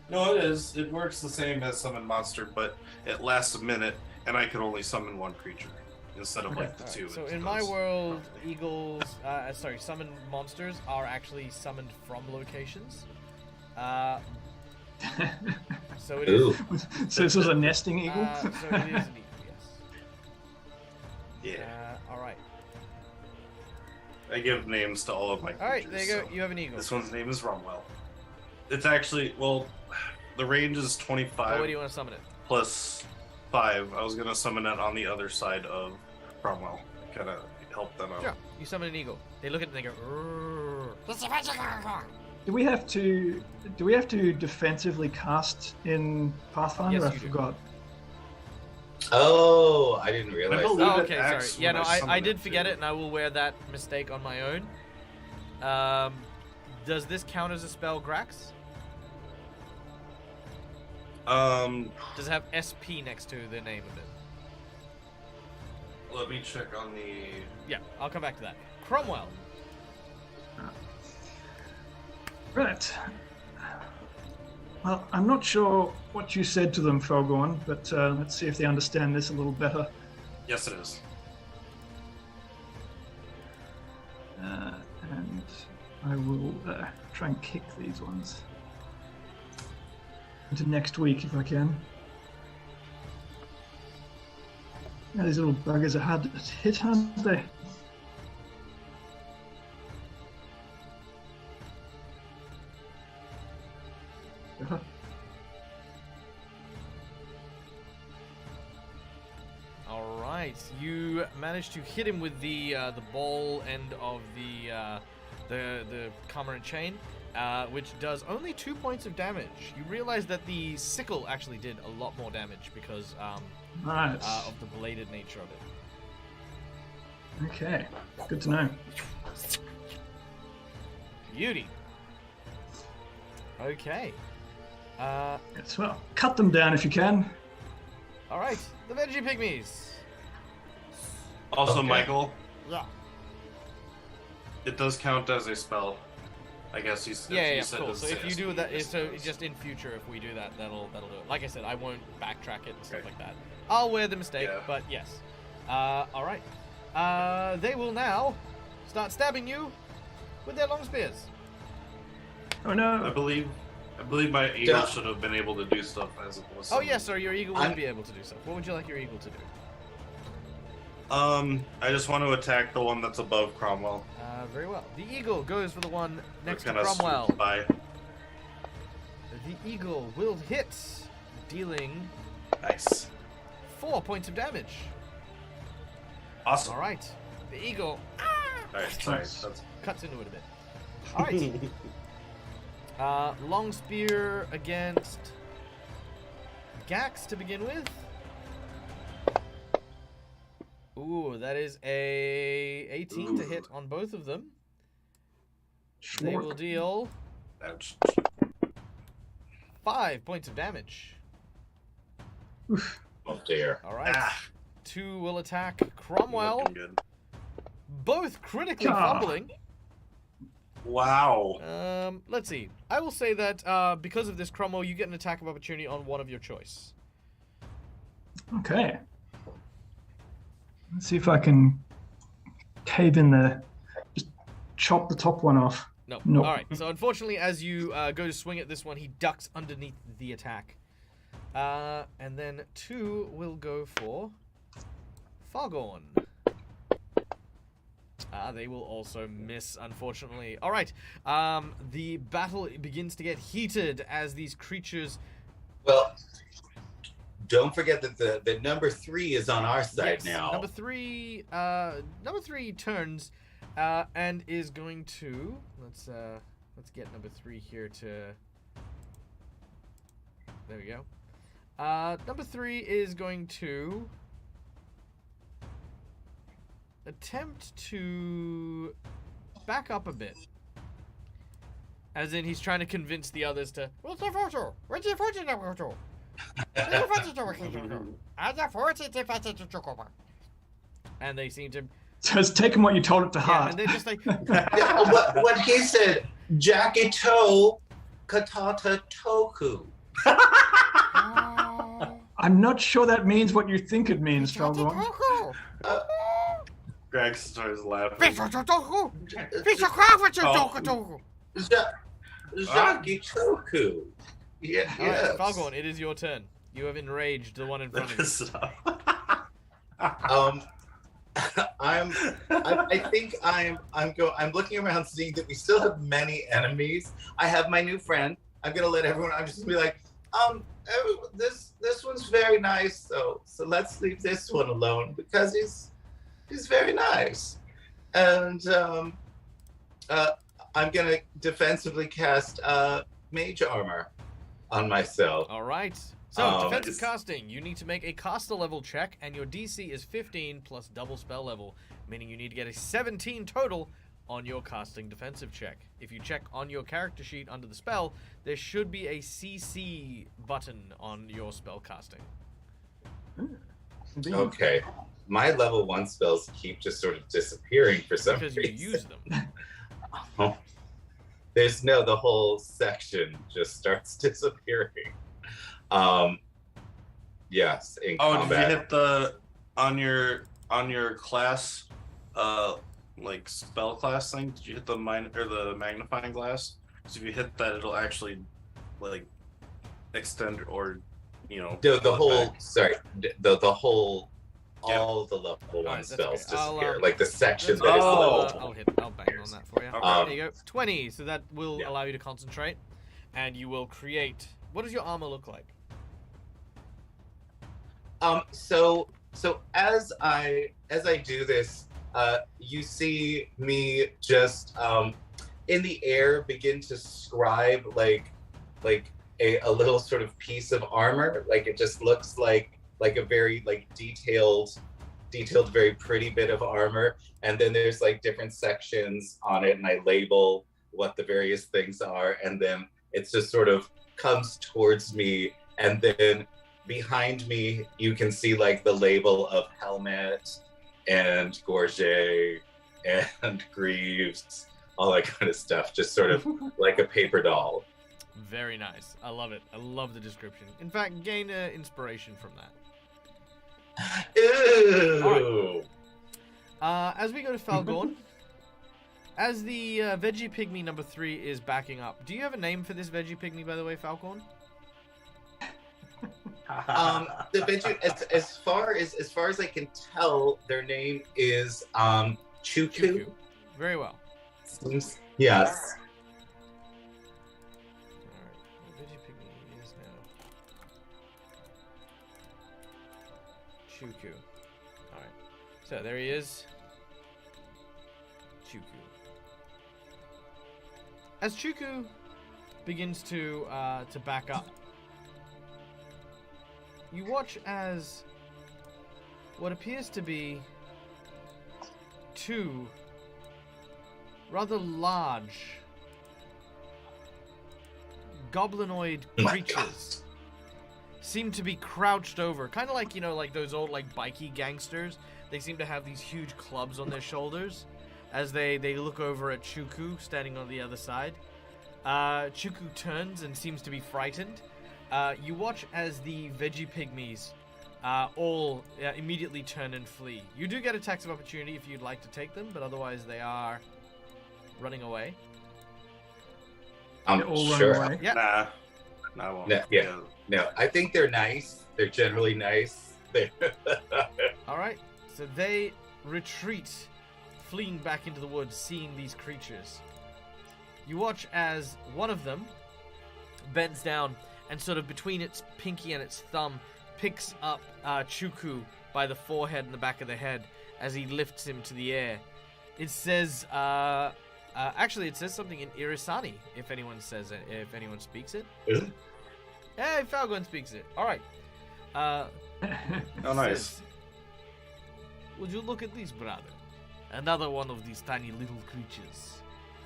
No, it is. It works the same as summon monster, but it lasts a minute, and I can only summon one creature instead of like the Alright, two. so it in my goes world, properly. eagles, summoned monsters are actually summoned from locations. So it is. ooh. So this was a nesting eagle. So it is an eagle, yes. Yeah, All right. I give names to all of my creatures. All right. There you go. so You have an eagle. This one's name is Rumwell. It's actually the range is 25 Oh, where do you want to summon it? plus 5. I was gonna summon it on the other side of Cromwell. Kind of help them out. Sure. You summon an eagle. They look at it and they go. "Rrrr." Do we have to defensively cast in Pathfinder? Yes, I you do. forgot. Oh, I didn't realize. believe- that. Oh, it okay, sorry. acts Yeah, when no, I I summon did it, forget too. it, and I will wear that mistake on my own. Does this count as a spell, Grax? Does it have SP next to the name of it? Let me check on the. Yeah, I'll come back to that. Cromwell. Right. Well, I'm not sure what you said to them, Felgorn, but let's see if they understand this a little better. Yes, it is. And I will try and kick these ones into next week if I can. Yeah, these little buggers are hard to hit, aren't they? All right, you managed to hit him with the ball end of the cormorant chain, which does only 2 points of damage. You realize that the sickle actually did a lot more damage because Nice. of the bladed nature of it. Okay, good to know. Beauty. Okay. Yes, well, cut them down if you can. All right, the veggie pygmies. Also, Okay. Michael, Yeah. it does count as a spell. I guess you said. Yeah, you yeah, said cool. it's So if you a do that, speed, so it's- just in future, if we do that, that'll do it. Like I said, I won't backtrack it and stuff Okay. like that. I'll wear the mistake, Yeah. but yes. All right. They will now start stabbing you with their long spears. Oh I no! believe my eagle Yeah. should have been able to do stuff as opposed to. Oh yes, sir. Your eagle would I'm- be able to do stuff. What would you like your eagle to do? I just want to attack the one that's above Cromwell. Very well. The eagle goes for the one next to Kinda Cromwell. swoop by. The eagle will hit, dealing Nice. 4 points of damage. Awesome. All right. The eagle Alright, sorry. Nice. That's... cuts into it a bit. All right. Long spear against Grax to begin with. Ooh, that is a 18 to hit on both of them. They will deal Ouch. 5 points of damage. Oh dear. All right. Ah. 2 will attack Cromwell, Looking good. both critically Ah. fumbling. Wow. Let's see. I will say that because of this, Cromwell, you get an attack of opportunity on one of your choice. Okay. Let's see if I can cave in there. Just chop the top one off. No. Nope. All right. So unfortunately, as you go to swing at this one, he ducks underneath the attack. And then 2 will go for Fargorn. They will also miss, unfortunately. All right. The battle begins to get heated as these creatures. Well, don't forget that the number 3 is on our side Yes, now. Number three turns and is going to let's get number 3 here to. There we go. Number 3 is going to attempt to back up a bit. As in, he's trying to convince the others to. And they seem to. So it's taken what you told it to Yeah, heart. and they're just like. Yeah, what he said, Jackie Toe, Katata Toku. I'm not sure that means what you think it means, Falgorn. Greg starts laughing. Jackie Toku. Yeah, All right, yes. Falgorn, it is your turn. You have enraged the one in front of you. I think I'm looking around seeing that we still have many enemies. I have my new friend. I'm gonna let everyone. I'm just gonna be like, this one's very nice. So let's leave this one alone because he's very nice. And I'm gonna defensively cast mage armor on myself. All right. So, defensive Nice. casting. You need to make a caster level check, and your DC is 15 plus double spell level, meaning you need to get a 17 total on your casting defensive check. If you check on your character sheet under the spell, there should be a CC button on your spell casting. Okay. My level 1 spells keep just sort of disappearing for some Because you reason. use them. The whole section just starts disappearing. Yes, in Oh, combat. did you hit the on your class like spell class thing? Did you hit the the magnifying glass? So if you hit that, it'll actually like extend or the whole back. sorry the whole Yeah. all the level one Alright, that's spells okay. I'll, disappear, like the section That's that is fine. the Oh. level. I'll bang on that for you. Okay. There you go. 20. So that will Yeah. allow you to concentrate, and you will create. What does your armor look like? So as I do this, you see me just in the air begin to scribe like a little sort of piece of armor. Like it just looks like a very like detailed, very pretty bit of armor. And then there's like different sections on it, and I label what the various things are, and then it's just sort of comes towards me, and then behind me you can see like the label of helmet and gorget and greaves, all that kind of stuff, just sort of like a paper doll. Very nice. I love it. I love the description. In fact, gain inspiration from that. Ew. As we go to Falgorn, as the veggie pygmy number 3 is backing up, do you have a name for this veggie pygmy, by the way, Falgorn? The veggie, as far as I can tell, their name is Chuku. Very well. Yes. Alright, the veggie pygmy is now Chuku. Alright, so there he is. Chuku. As Chuku begins to back up, you watch as what appears to be 2 rather large goblinoid creatures seem to be crouched over, kind of like, like those old like bikey gangsters. They seem to have these huge clubs on their shoulders as they look over at Chuku standing on the other side. Chuku turns and seems to be frightened. You watch as the veggie pygmies all immediately turn and flee. You do get attacks of opportunity if you'd like to take them, but otherwise they are running away. They all run Sure. away. Yeah. Nah, I won't. No, yeah. No, I think they're nice. They're generally nice. Alright, so they retreat, fleeing back into the woods, seeing these creatures. You watch as one of them bends down and sort of between its pinky and its thumb picks up Chuku by the forehead and the back of the head as he lifts him to the air. It says, actually it says something in Irrisani, if anyone says it, if anyone speaks it. Really? Hey, Falgon speaks it. Alright. Oh, nice. Says, would you look at this, brother? Another one of these tiny little creatures.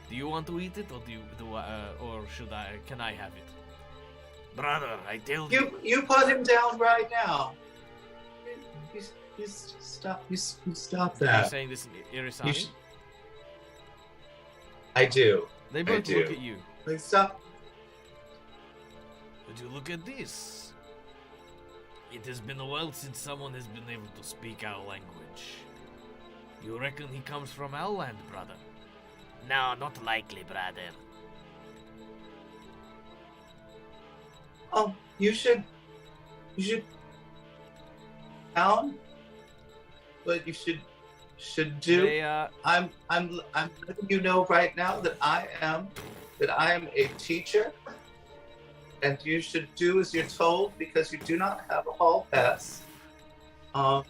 Do you want to eat it, or or can I have it? Brother, I tell you. You put him down right now. You stop. You stop Are you that. saying this in Irrisani? I do. They both do. look at you. Please stop. Would you look at this? It has been a while since someone has been able to speak our language. You reckon he comes from our land, brother? No, not likely, brother. Oh, you should down. What you should do. They, I'm letting you know right now that I am a teacher, and you should do as you're told because you do not have a hall pass. Hall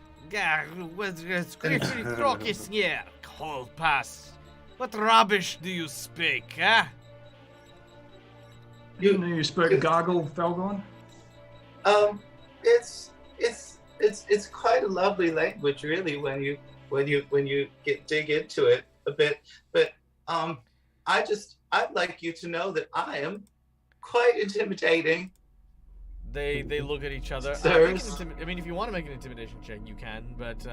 pass. What rubbish do you speak, huh? You know you spoke gargle, Falgon? It's quite a lovely language, really, when you dig into it a bit. But I'd like you to know that I am quite intimidating. They look at each other. I mean, if you want to make an intimidation check, you can, but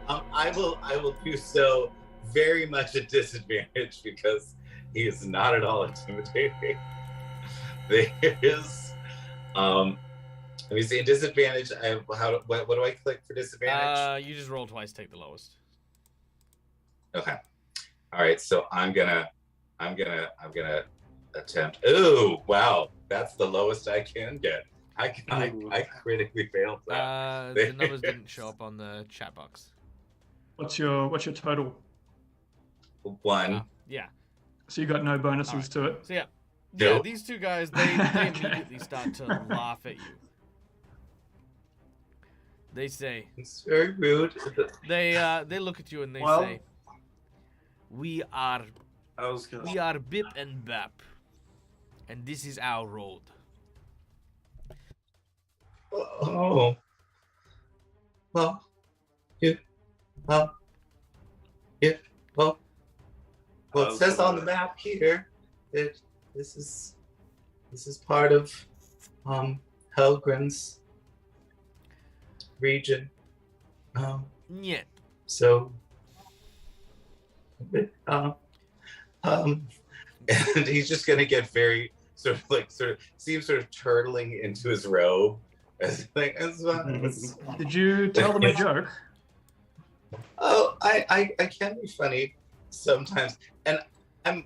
I will do so very much at disadvantage because he is not at all intimidating. There's Let me see. Disadvantage. What do I click for disadvantage? You just roll twice, take the lowest. Okay. All right. So I'm gonna attempt. Ooh, wow. That's the lowest I can get. I critically failed that. The numbers didn't show up on the chat box. What's your total? 1. Yeah. So you got no bonuses to it. So yeah, Nope. these two guys they immediately start to laugh at you. They say It's very rude. they look at you and they say, we are Bip and Bap, and this is our road. Oh. Well. Well, it says on the map here that this is part of Heldren's region. Yeah. So and he's just gonna get very sort of turtling into his robe. Did you tell them a joke? Oh, I can be funny sometimes, and I'm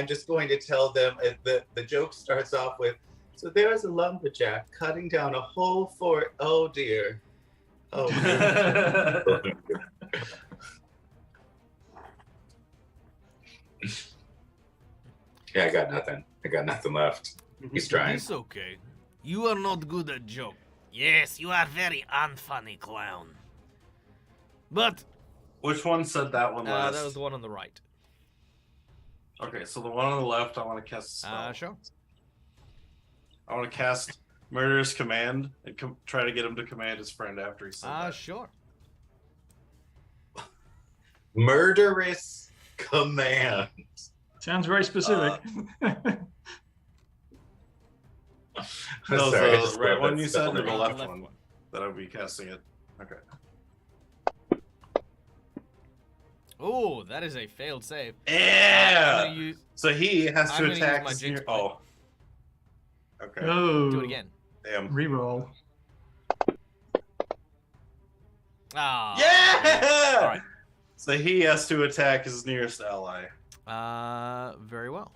just going to tell them the joke starts off with, so there's a lumberjack cutting down a whole fort. Oh dear. Oh. Yeah, I got nothing left. He's trying. It's okay. You are not good at joke. Yes, you are very unfunny clown. But Which one said that one last? that was the one on the right. Okay, so the one on the left, I want to cast a spell. Sure. I want to cast Murderous Command and try to get him to command his friend after he said that. Sure. Murderous Command. Sounds very specific. That was Sorry, I the just right grabbed one that you said, or spell. the left one that I would be casting it? Okay. Oh, that is a failed save. Yeah! Use... So he has I'm to gonna use attack my his jinx near... point. Oh. Okay. Oh. Do it again. Damn. Reroll. Ah. Yeah! All right. So he has to attack his nearest ally. Very well.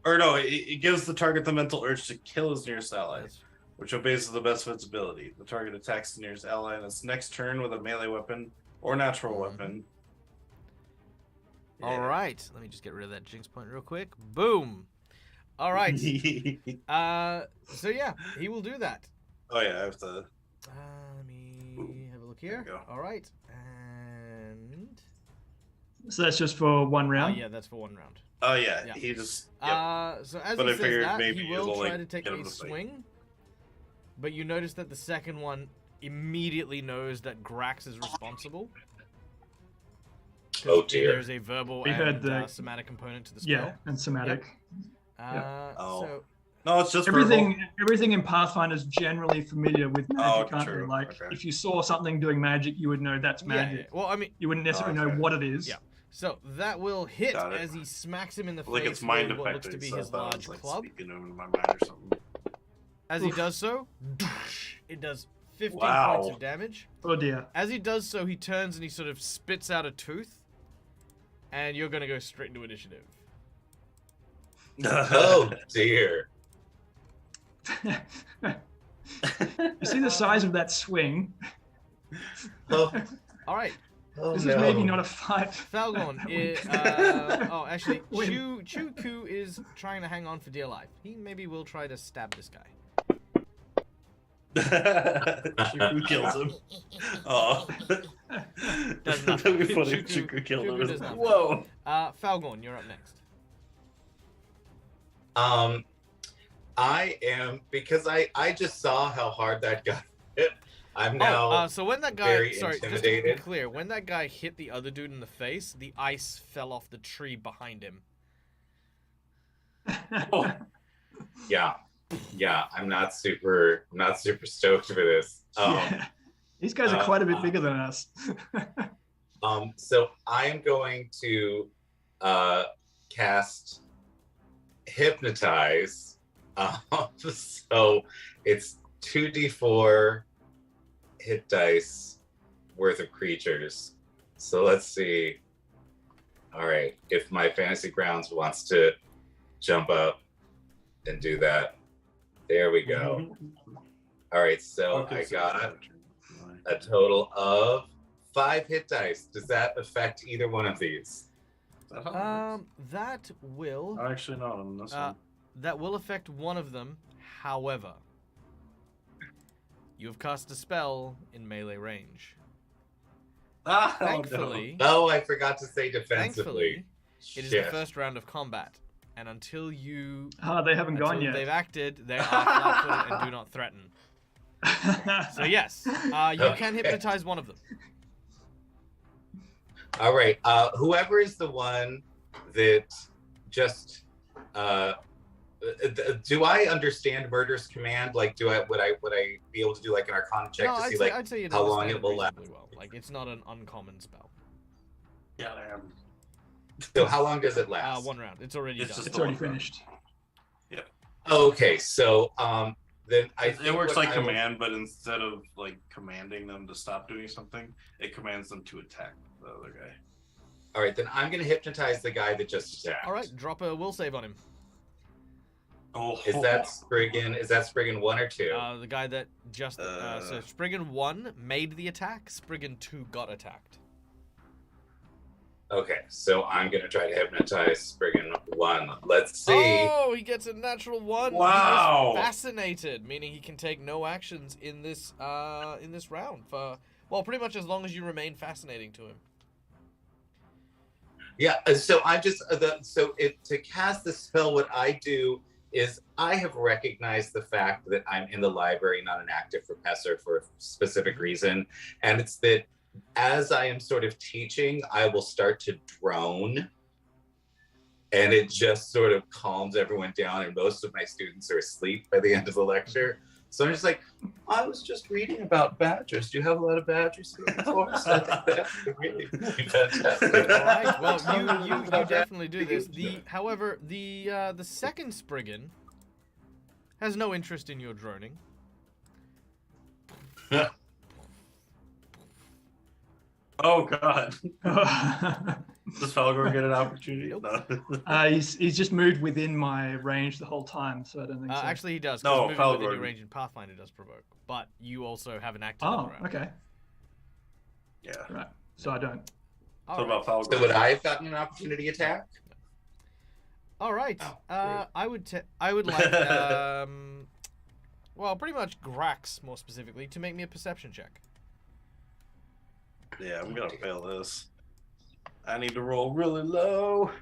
Or no, it gives the target the mental urge to kill his nearest ally, That's... which obeys to the best of its ability. The target attacks the nearest ally in its next turn with a melee weapon or natural weapon. All right. Let me just get rid of that jinx point real quick. Boom. All right. So yeah, he will do that. Oh yeah, I have to. Let me have a look here. There you go. All right. And So that's just for one round? yeah, that's for one round. Oh yeah, Yeah. he just. Yep. So as But he I says figured that, maybe he will it'll, try like, to take get him a to fight. swing, but you notice that the second one immediately knows that Grax is responsible. Oh dear. There's a verbal We heard and the- somatic component to the spell. Yeah, and somatic. Oh. So No, it's just verbal. Everything in Pathfinder is generally familiar with magic, aren't true. they? Like, Okay. if you saw something doing magic, you would know that's yeah, magic. yeah. Well, I mean, You wouldn't necessarily okay. know what it is. Yeah. So that will hit Got it. as he smacks him in the Like face it's mind with what looks to affecting. be So I his thought I large was like club. speaking over my mind or something. As he does so, it does 15 Wow. points of damage. Oh dear. As he does so, he turns and he sort of spits out a tooth, and you're gonna go straight into initiative. Oh dear. You see the size of that swing? Oh, All right, oh This no. is maybe not a fight. Falgon. Actually, Wait. Chuku is trying to hang on for dear life. He maybe will try to stab this guy. Chuku kills him. Oh. Does That'd be nothing. funny if Chuku- Chuku killed Chuku him. does nothing. Whoa. Falgon, you're up next. I am, because I just saw how hard that got hit. I'm now So when that guy, very sorry, just to be intimidated. clear, when that guy hit the other dude in the face, the ice fell off the tree behind him. Oh. yeah. I'm not super stoked for this. Yeah. These guys are quite a bit bigger than us. So I am going to cast Hypnotize. So it's 2d4 hit dice worth of creatures. So let's see. All right, if my Fantasy Grounds wants to jump up and do that. There we go. All right, so I got a total of 5 hit dice. Does that affect either one of these? That will... Actually, not on this one. That will affect one of them. However, you have cast a spell in melee range. Thankfully... Oh, I forgot to say defensively. Thankfully, it is the first round of combat. And until you... they haven't gone yet. They've acted, they are flat-footed and do not threaten. So yes, you can hypnotize one of them. All right. Whoever is the one that just... do I understand Murder's Command? Like, would I be able to do like an Arcana check to see I'd say how long it will last? Well. Like, it's not an uncommon spell. Yeah, I am. So how long does it last? 1 round. It's already done. It's already finished. Yep. Okay, so then it works like command, but instead of like commanding them to stop doing something, it commands them to attack the other guy. All right, then I'm gonna hypnotize the guy that just attacked. All right, drop a will save on him. Oh, Is that Spriggan? Is that Spriggan 1 or 2? The guy that just so Spriggan 1 made the attack. Spriggan 2 got attacked. Okay, so I'm gonna try to hypnotize Spriggan 1. Let's see. Oh, he gets a natural 1. Wow. He is fascinated, meaning he can take no actions in this round for pretty much as long as you remain fascinating to him. Yeah. So I just to cast the spell, what I do is I have recognized the fact that I'm in the library, not an active professor, for a specific reason, and it's that as I am sort of teaching, I will start to drone, and it just sort of calms everyone down, and most of my students are asleep by the end of the lecture. So I'm just like, I was just reading about badgers. Do you have a lot of badgers here for us? I think that would really be fantastic. All right. Well, you definitely do this. However, the second Spriggan has no interest in your droning. Oh God! Does Falgor get an opportunity? Nope. No. He's just moved within my range the whole time, so I don't think so. Actually, he does. No, moving Falgor. within your range in Pathfinder does provoke, but you also have an active. Oh, okay. Yeah. Right. So I don't. So about Falgor. So would I have gotten an opportunity attack? All right. Oh, I would like well, pretty much Grax more specifically to make me a perception check. Yeah, I'm gonna fail this. I need to roll really low,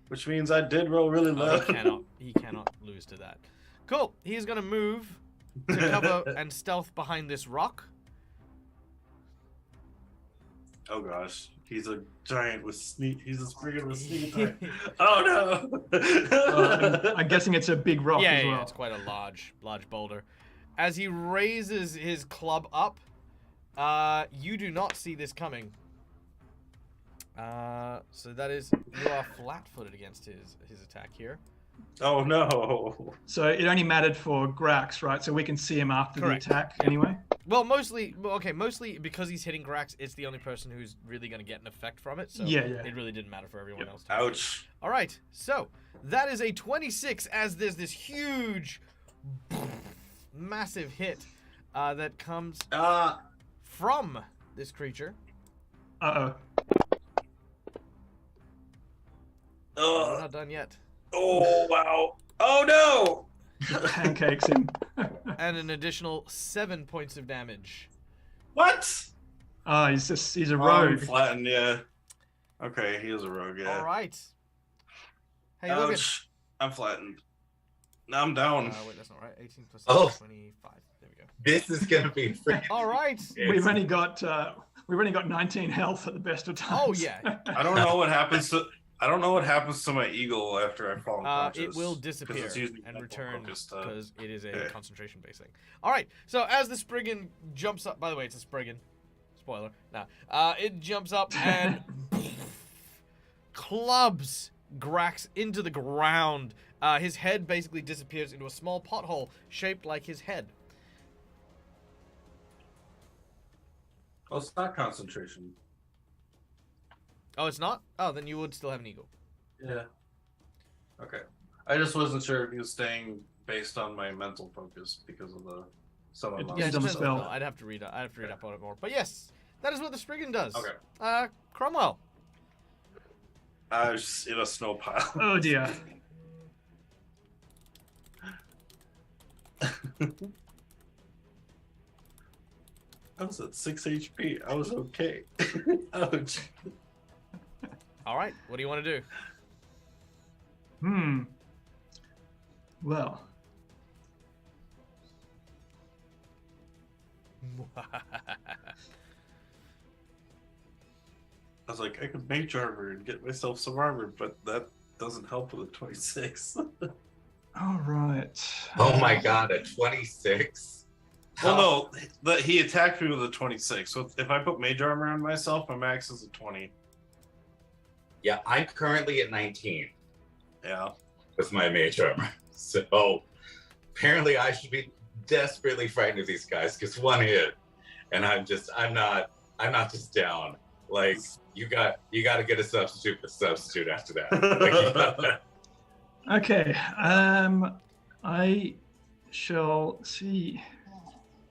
which means I did roll really low. He cannot lose to that. Cool. He's gonna move to cover and stealth behind this rock. Oh gosh, he's a giant with sneak. He's a Spriggan with sneak attack. Oh no! I'm guessing it's a big rock as well. Yeah, it's quite a large boulder. As he raises his club up, you do not see this coming. So that is, you are flat-footed against his attack here. Oh no! So it only mattered for Grax, right? So we can see him after Correct. the attack anyway? Well, mostly because he's hitting Grax, it's the only person who's really going to get an effect from it. So Yeah. it really didn't matter for everyone else. Ouch! All right, so that is a 26 as there's this huge, massive hit that comes from this creature. Uh-oh. We're not done yet. Oh wow! Oh no! Pancakes him. And an additional 7 points of damage. What? Oh, he's a I'm rogue. flattened, yeah. Okay, he is a rogue, yeah. All right. Hey, look at. Ouch! I'm flattened. Now I'm down. Wait, that's not right. 18 plus 25. There we go. This is gonna be freaking. All right. We've only got 19 health at the best of times. Oh yeah. I don't know what happens to my eagle after I fall unconscious. It will disappear it's usually and mental return focused, because it is a yeah. concentration-based thing. All right. So as the Spriggan jumps up, by the way, it's a Spriggan. Spoiler. Nah. It jumps up and clubs Grax into the ground. His head basically disappears into a small pothole shaped like his head. Oh, it's not concentration. Oh, it's not? Oh, then you would still have an eagle. Yeah. Okay. I just wasn't sure if he was staying based on my mental focus because of the some of Yeah, it doesn't spell. I'd have to read up on it more. But yes, that is what the Spriggan does. Okay. Cromwell. I was just in a snow pile. Oh dear. I was at 6 HP. I was okay. Ouch. All right, what do you want to do? Well, I was like, I could mage armor and get myself some armor, but that doesn't help with a 26. all right. Oh my god, a 26? Well, no, he attacked me with a 26. So if I put mage armor on myself, my max is a 20. Yeah, I'm currently at 19 Yeah. with my mage armor. So apparently I should be desperately frightened of these guys because one hit and I'm not just down. Like you got to get a substitute after that. Like, Okay. I shall see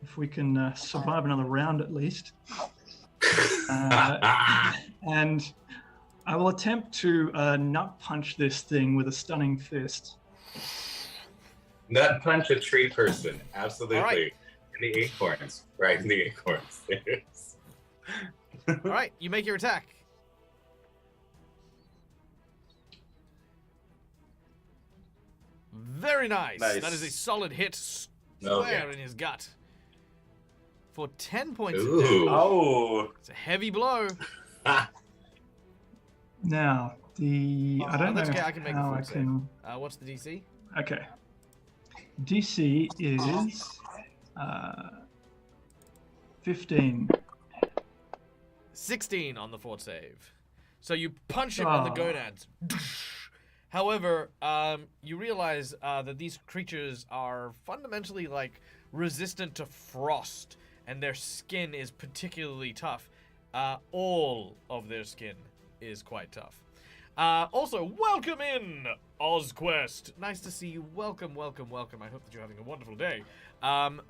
if we can survive another round at least. And I will attempt to nut punch this thing with a stunning fist. Nut punch a tree person, absolutely. Right. In the acorns, right in the acorns. All right, you make your attack. Very nice. Nice. That is a solid hit Oh, square yeah. in his gut. For 10 points of Ooh. damage. Oh. It's a heavy blow. Now, I don't know that's okay, I can make a how full I save. can. What's the DC? Okay. DC is 15. 16 on the fort save. So you punch him on the Oh. gonads. However, you realize that these creatures are fundamentally like resistant to frost, and their skin is particularly tough. All of their skin is quite tough. Also, welcome in, OzQuest. Nice to see you. Welcome, welcome, welcome. I hope that you're having a wonderful day.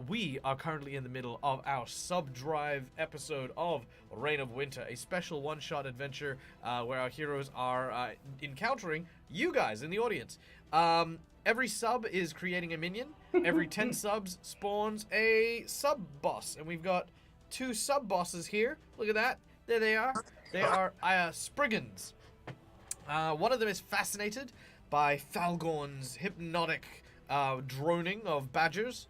We are currently in the middle of our sub-drive episode of Reign of Winter, a special one-shot adventure where our heroes are encountering you guys in the audience. Every sub is creating a minion. Every 10 subs spawns a sub-boss, and we've got 2 sub-bosses here. Look at that. There they are. They are Spriggans. One of them is fascinated by Falgorn's hypnotic droning of badgers.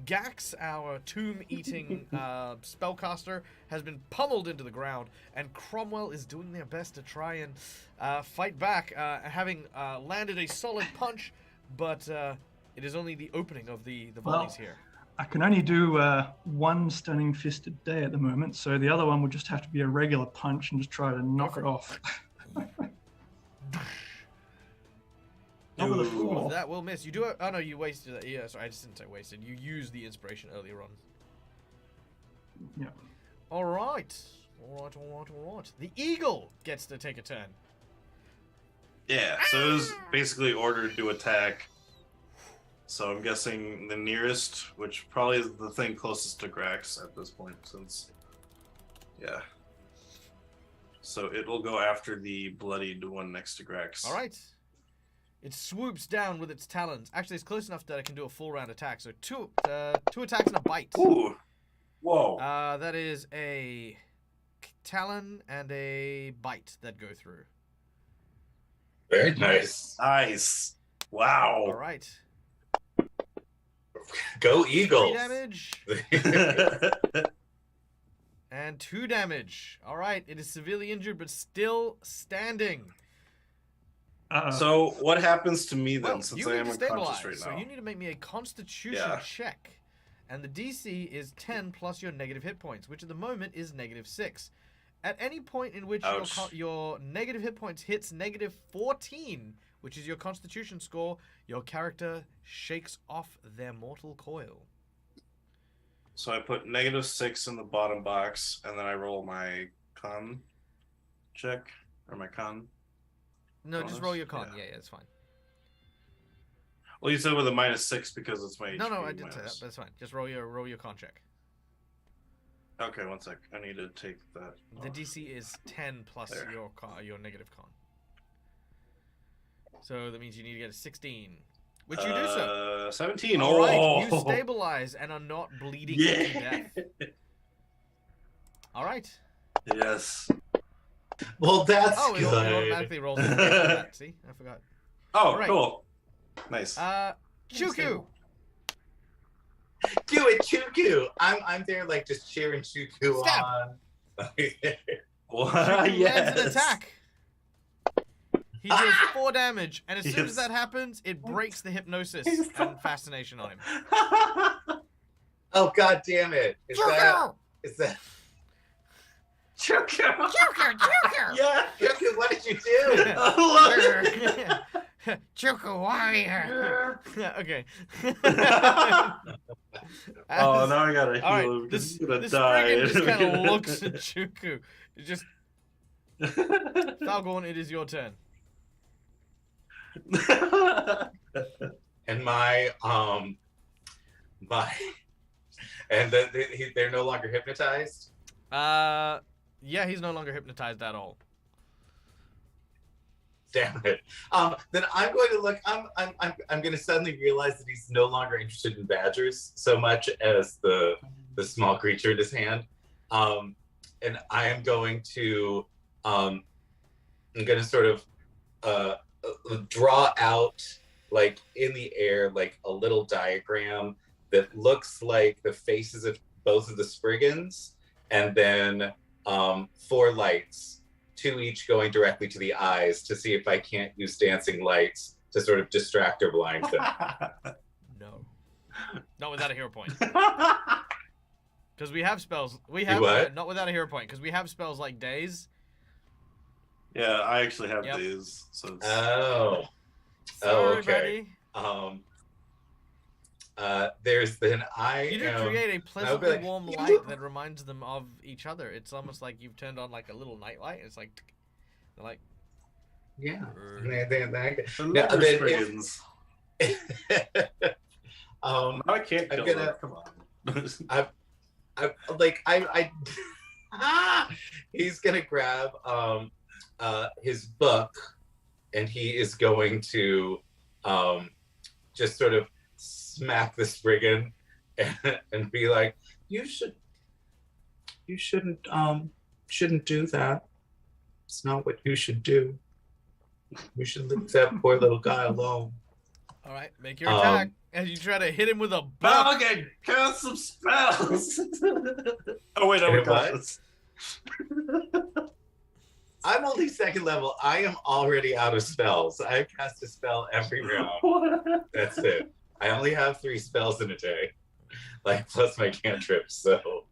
Gax, our tomb-eating spellcaster, has been pummeled into the ground, and Cromwell is doing their best to try and fight back, having landed a solid punch, but it is only the opening of the volleys here. I can only do one stunning fist a day at the moment, so the other one would just have to be a regular punch and just try to knock it off. Not with a Ooh. four. That will miss. You do it. Oh no, you wasted it. Yeah, sorry, I just didn't say wasted. You used the inspiration earlier on. Yeah. All right. All right. The eagle gets to take a turn. Yeah, so it was basically ordered to attack. So I'm guessing the nearest, which probably is the thing closest to Grax at this point, since... Yeah. So it will go after the bloodied one next to Grax. All right. It swoops down with its talons. Actually, it's close enough that it can do a full round attack. So two attacks and a bite. Ooh! Whoa! That is a talon and a bite that go through. Very nice. Nice! Wow! All right. Go 3 Eagles. damage and 2 damage. All right. It is severely injured, but still standing. So what happens to me then, Well, since you I need am to unconscious stabilize, right so now? you need to make me a Constitution Yeah. check, and the DC is 10 plus your negative hit points, which at the moment is -6. At any point in which Ouch. your negative hit points hits -14, which is your Constitution score, your character shakes off their mortal coil. So I put -6 in the bottom box, and then I roll my con check, or my con. No, bonus? just roll your con. Yeah. Yeah, it's fine. Well, you said with a -6 because it's my No, HP I didn't say that, minus. but it's fine. Just roll your con check. Okay, one sec. I need to take that. The off. DC is 10 plus There. your negative con. So that means you need to get a 16, which you do so. 17. All right, Oh, you stabilize and are not bleeding to yeah. death. All right. Yes. Well, that's Oh, it good. automatically rolls into that. See, I forgot. Oh, Right. cool. Nice. Chuku. Do it, Chuku. I'm there like just cheering Chuku Stab. on. What? Chuku lands an Yes. attack. He deals 4 damage, and as soon as Yes. that happens, it breaks the hypnosis and fascination on him. Oh god damn it! Is that Chuku. Chuku. Yeah. Chuku? What did you do? I love it. Chuku warrior. Okay. Oh, now I gotta heal All him right, because this he's gonna this die. Spriggan just kind of looks at Chuku. It just Falgorn, it is your turn. And my and then they're no longer hypnotized. Yeah, he's no longer hypnotized at all. Damn it. Then I'm going to look. I'm going to suddenly realize that he's no longer interested in badgers so much as the small creature in his hand. And I am going to sort of draw out like in the air like a little diagram that looks like the faces of both of the Spriggans, and then 4 lights. 2 each going directly to the eyes to see if I can't use dancing lights to sort of distract or blind them. No. Not without a hero point. Because we have spells. We have what? not without a hero point. Because we have spells like daze. Yeah, I actually have Yep. these. So it's... Oh. Sorry, Okay. buddy. There's then You do create a pleasantly like, warm light that reminds them of each other. It's almost like you've turned on like a little night light. It's like, they're like, yeah. I love No, your then Spriggans. Now I can't kill gonna- them. Come on. He's gonna grab his book, and he is going to just sort of smack the Spriggan and be like, you shouldn't do that. It's not what you should do. You should leave that poor little guy alone. all right, make your attack. And you try to hit him with a Now book. I can cast some spells. Oh wait, I'm Wait, what? unconscious. I'm only 2nd level. I am already out of spells. I cast a spell every round. What? That's it. I only have 3 spells in a day, like plus my cantrips. So,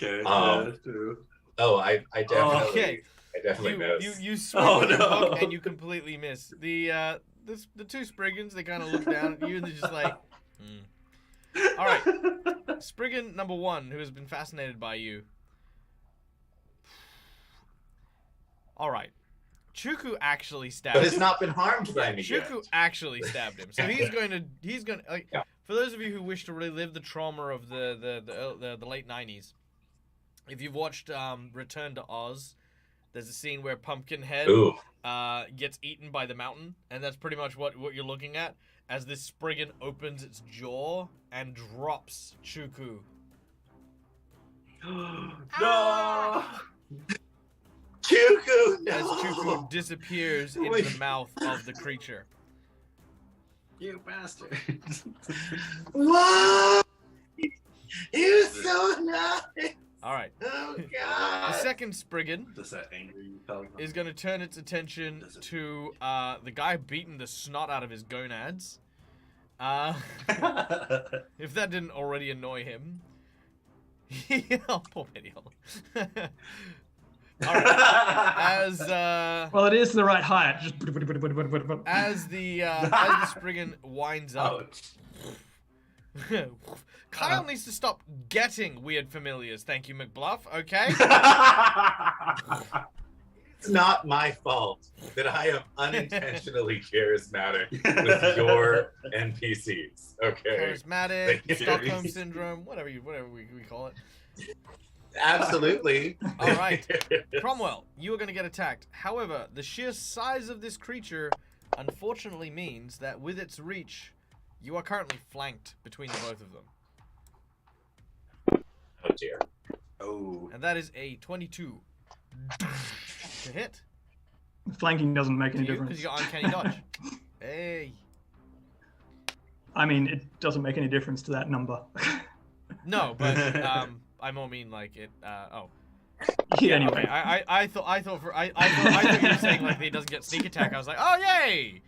Okay. Um, yeah, true. I definitely, Okay. I definitely miss. You swing Oh, with your no. book and you completely miss. The 2 Spriggans, they kind of look down at you and they're just like, All right. Spriggan number 1, who has been fascinated by you. All right. Chuku actually stabbed But him. has not been harmed by me yet. Chuku actually stabbed him. So he's going to like, Yeah. for those of you who wish to relive the trauma of the late 90s, if you've watched Return to Oz, there's a scene where Pumpkinhead Ooh. gets eaten by the mountain, and that's pretty much what you're looking at as this Spriggan opens its jaw and drops Chuku. No. Chuku, no! As Chuku disappears into the mouth of the creature. You bastard. What? He was so nice! All right. Oh, The God! second Spriggan Does that angry you is going to turn its attention to the guy beating the snot out of his gonads. If that didn't already annoy him. Oh, poor Medial. All right. As Well, it is the right height. Just as the Spriggan winds up, Ouch. Kyle needs to stop getting weird familiars. Thank you, McBluff. Okay. It's not my fault that I am unintentionally charismatic with your NPCs. Okay. Charismatic, Thank you. Stockholm syndrome, whatever we call it. Absolutely. All right. Cromwell, you are going to get attacked. However, the sheer size of this creature unfortunately means that with its reach, you are currently flanked between the both of them. Oh dear. Oh. And that is a 22 to hit. Flanking doesn't make any Because difference. you got uncanny dodge. Hey. I mean, it doesn't make any difference to that number. No, but I more mean like it. Oh. Yeah, anyway. Okay. I thought you were saying like he doesn't get sneak attack. I was like, oh yay!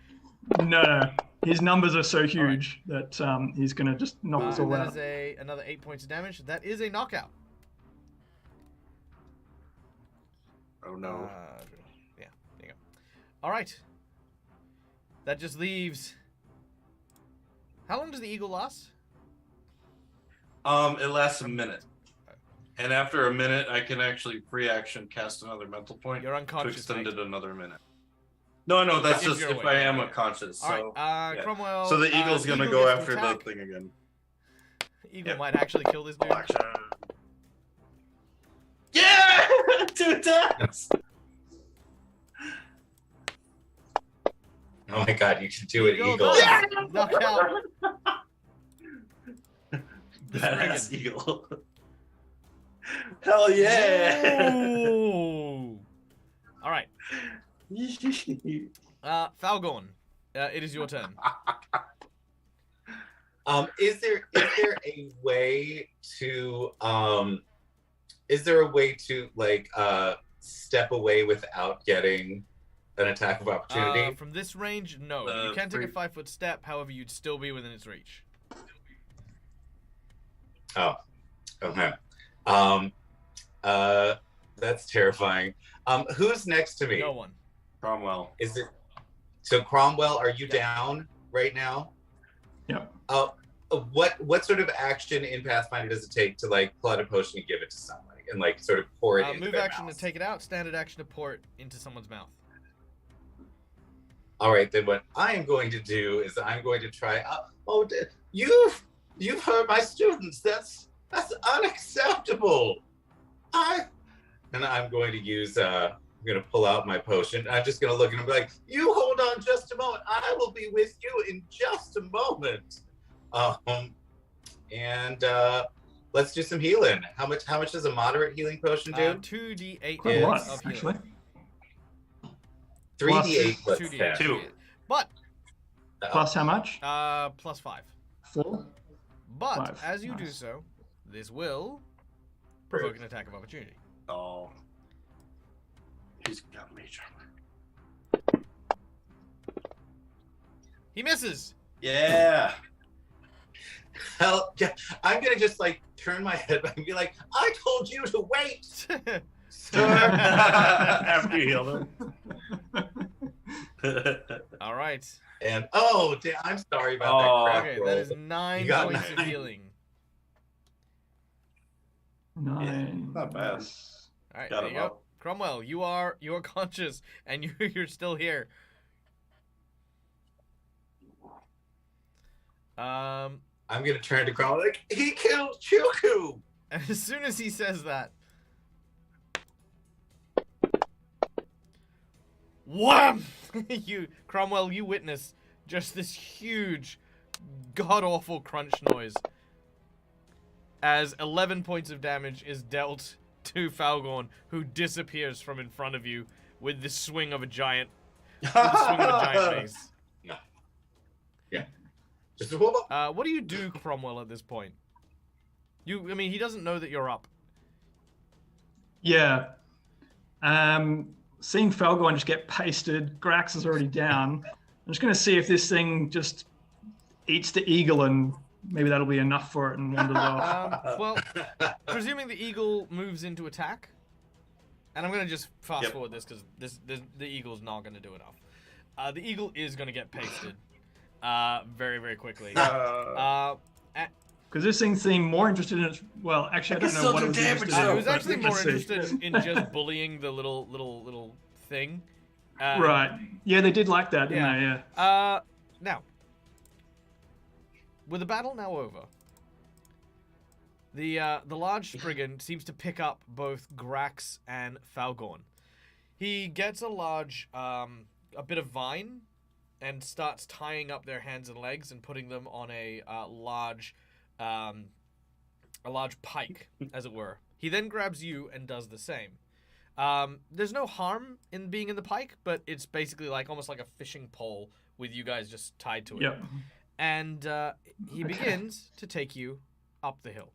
No. His numbers are so huge that he's going to just knock us all That out. is another 8 points of damage. That is a knockout. Oh no. Yeah, there you go. All right. That just leaves. How long does the eagle last? It lasts a minute. And after a minute, I can actually free action cast another mental point You're to unconscious. extend mate. it another minute. No, that's If just you're if awake, I am yeah. unconscious. All So, right, yeah. Cromwell. So the eagle's gonna eagle go gets after to the attack. thing again. Eagle Yep. might actually kill this dude. Action. Yeah, 2 attacks. Oh my god, you should do it, Eagle Eagle. does. Knockout. Badass eagle. Hell yeah. Ooh. All right, Falgorn. It is your turn. Is there a way to like step away without getting an attack of opportunity? From this range, no. You can take a 5-foot step. However, you'd still be within its reach. Oh, okay. That's terrifying. Who's next to me? No one. Cromwell. Is it so? Cromwell, are you down right now? Yep. What sort of action in Pathfinder does it take to like pull out a potion and give it to somebody and like sort of pour it into Move their action mouth? to take it out. Standard action to pour it into someone's mouth. All right, then what I am going to do is I'm going to try. You've hurt my students. That's unacceptable. I'm going to use. I'm going to pull out my potion. I'm just going to look at him and be like, "You hold on just a moment. I will be with you in just a moment." Let's do some healing. How much does a moderate healing potion do? 2d8 Quite a lot, of actually. healing. 3d8 plus 2d8. 10. 2. But Plus how much? plus 5. 4? But 5. as you do Nice. so, this will provoke an attack of opportunity. Oh. He's got major. He misses. Yeah. Hell, yeah. I'm gonna just like turn my head back and be like, "I told you to wait, sir." After you heal them. All right. And oh, damn, I'm sorry about Oh, that crap Okay, roll. that is 9 You got points of 9. healing. 9. not bad. Nice. All right, Got there him you go. up. Cromwell, you are conscious and you're still here. I'm gonna turn to Cromwell like, "He killed Chuku." And as soon as he says that, wham! Cromwell, you witness just this huge, god-awful crunch noise as 11 points of damage is dealt to Falgorn, who disappears from in front of you with the swing of a giant, mace. Just whoop up. What do you do, Cromwell, at this point? I mean, he doesn't know that you're up. Yeah. Seeing Falgorn just get pasted, Grax is already down. I'm just going to see if this thing just eats the eagle and maybe that'll be enough for it and wanders off. Well, presuming the eagle moves into attack, And I'm gonna just fast forward this because the eagle's not gonna do enough. The eagle is gonna get pasted, very very quickly. Because this thing seemed more interested in its. Well, actually, I don't know what it was interested in. It was but actually we more can see. interested in just bullying the little thing. Right. Yeah, they did like that, didn't they? Yeah. Now, with the battle now over, the large Spriggan seems to pick up both Grax and Falgorn. He gets a bit of vine, and starts tying up their hands and legs and putting them on a large pike, as it were. He then grabs you and does the same. There's no harm in being in the pike, but it's basically like almost like a fishing pole with you guys just tied to it. Yep. And he begins to take you up the hill.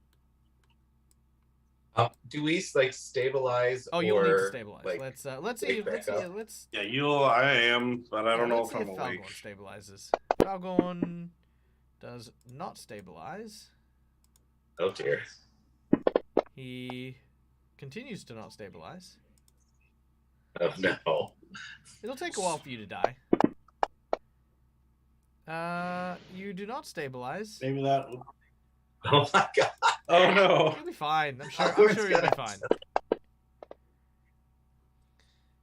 Do we like stabilize? Oh, you'll need to stabilize. Like, let's see. Let's. Yeah, I am, but I don't know if I'm Falgorn awake. stabilizes. Falgorn does not stabilize. Oh dear. He continues to not stabilize. Oh no. It'll take a while for you to die. You do not stabilize. Maybe that. Oh my god. Oh no. You'll be fine. I'm sure you'll be fine.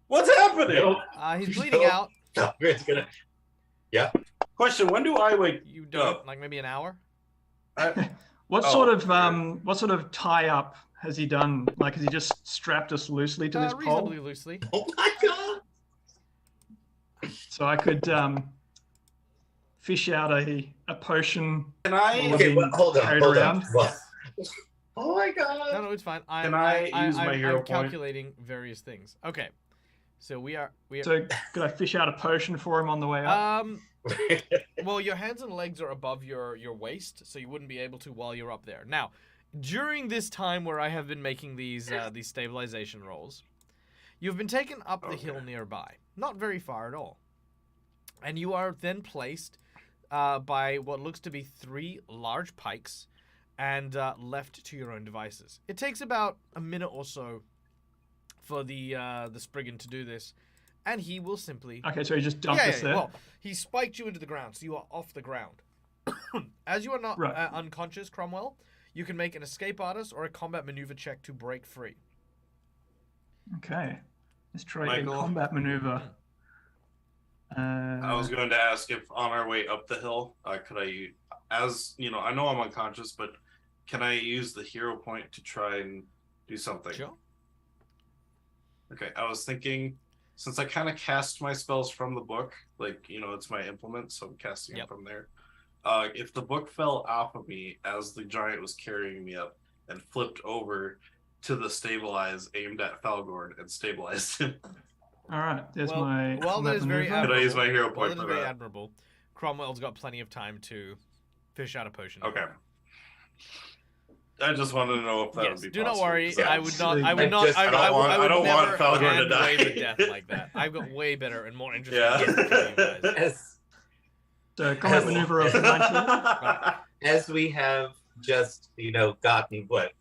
What's happening? He's bleeding out. No, it's gonna. Yeah. Question: when do I wake? You don't like maybe an hour. What sort of tie up has he done? Like, has he just strapped us loosely to this pole? Reasonably loosely. Oh my god. So I could fish out a potion. Can I? Okay, well, hold on. around. What? Oh my god. No, it's fine. Can I use my hero I'm point? calculating various things. Okay, so we are. So could I fish out a potion for him on the way up? Well, your hands and legs are above your waist, so you wouldn't be able to while you're up there. Now, during this time where I have been making these stabilization rolls, you've been taken up the hill nearby, not very far at all, and you are then placed by what looks to be 3 large pikes, and left to your own devices. It takes about a minute or so for the Spriggan to do this. And he will simply... Okay, so he just dumped us there. Well, he spiked you into the ground, so you are off the ground. As you are not unconscious, Cromwell, you can make an escape artist or a combat maneuver check to break free. Okay. Let's try Michael? a combat maneuver. I was going to ask if on our way up the hill, could I, I know I'm unconscious, but can I use the hero point to try and do something? Sure. Okay, I was thinking, since I kind of cast my spells from the book, like, it's my implement, so I'm casting it from there. If the book fell off of me as the giant was carrying me up and flipped over to the stabilize aimed at Falgorn and stabilized him. All right, there's Well, my that combat is very maneuver. Could I use my hero Well, point that is for very that? admirable. Cromwell's got plenty of time to fish out a potion. Okay. I just wanted to know if that Yes, would be do possible. not worry. Yeah. I would not. I I would not. just- I, I don't I, want- I I would don't never want Falgorn to hand die. wave a death like that. I've got way better and more interesting Yeah. ideas for you guys. So combat maneuver of 19. As we have just, gotten what,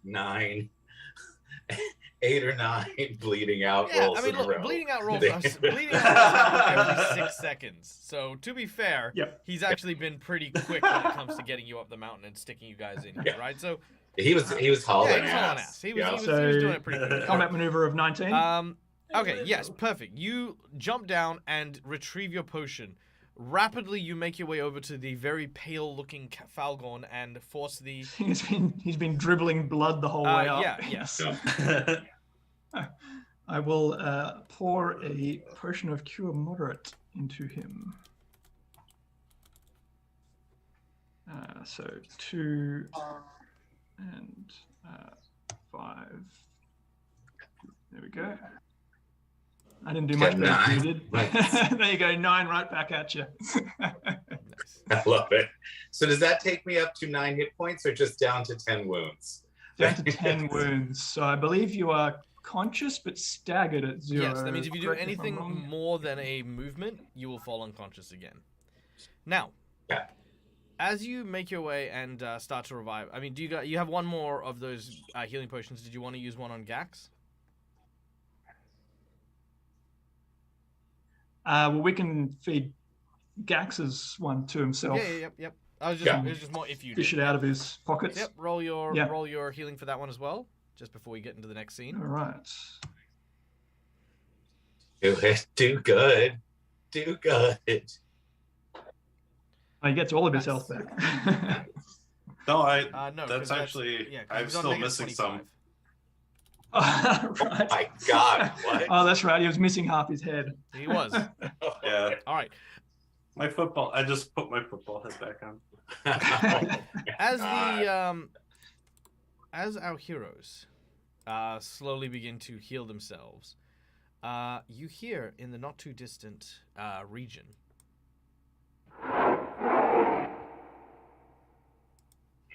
8 or 9 bleeding out Yeah, rolls I mean, in a look, row. bleeding out rolls happen every 6 seconds. So to be fair, Yep. he's actually been pretty quick when it comes to getting you up the mountain and sticking you guys in here, Yeah. right? So He was hauling yeah, he was hauling ass. ass. He Yeah. was doing it pretty quick. Combat maneuver of 19. Okay, yes, perfect. You jump down and retrieve your potion. Rapidly, you make your way over to the very pale-looking Falgorn and force the... He's been dribbling blood the whole way up. Yeah, yes. I will pour a potion of cure moderate into him. So 2 and 5. There we go. I didn't do much Got better than 9. you did. Nice. There you go, 9 right back at you. Nice. I love it. So does that take me up to 9 hit points or just down to 10 wounds? Down to 10 wounds. So I believe you are conscious but staggered at 0. Yes, that means if you do Correct me if I'm anything wrong. more than a movement, you will fall unconscious again. Now, Yeah. as you make your way and start to revive, I mean, you have one more of those healing potions. Did you want to use one on Gax? Well, we can feed Gax's one to himself. Yep. It was just more if you Fish did. it out of his pockets. Yep. Roll your healing for that one as well, just before we get into the next scene. All right. Do good. He gets all of his health back. No, No, that's actually. yeah, 'cause I'm he's on still negative missing 25. some. Right. Oh my god! What? Oh, that's right. He was missing half his head. He was. Yeah, All right. my football. I just put my football head back on. As the as our heroes slowly begin to heal themselves, you hear in the not too distant region.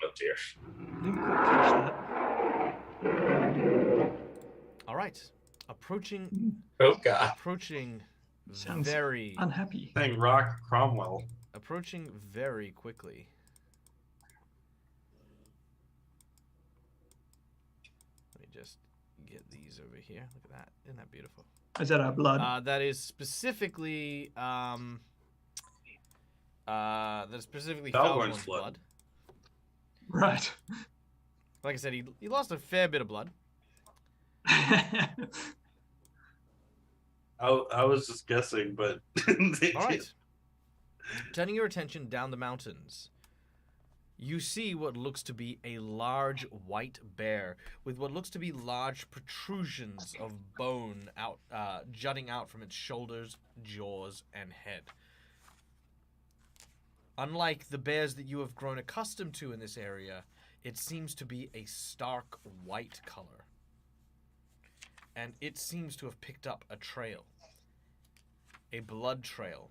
Oh dear. Didn't quite catch that. All right, approaching Oh god. Sounds very unhappy. Saying Rock Cromwell. approaching very quickly. Let me just get these over here. Look at that. Isn't that beautiful? Is that our blood? That is specifically Falgorn's Falgorn's blood. Right. Like I said, he lost a fair bit of blood. I was just guessing, but. All right. Turning your attention down the mountains, you see what looks to be a large white bear with what looks to be large protrusions of bone out, jutting out from its shoulders, jaws, and head. Unlike the bears that you have grown accustomed to in this area, it seems to be a stark white color. And it seems to have picked up a trail. A blood trail.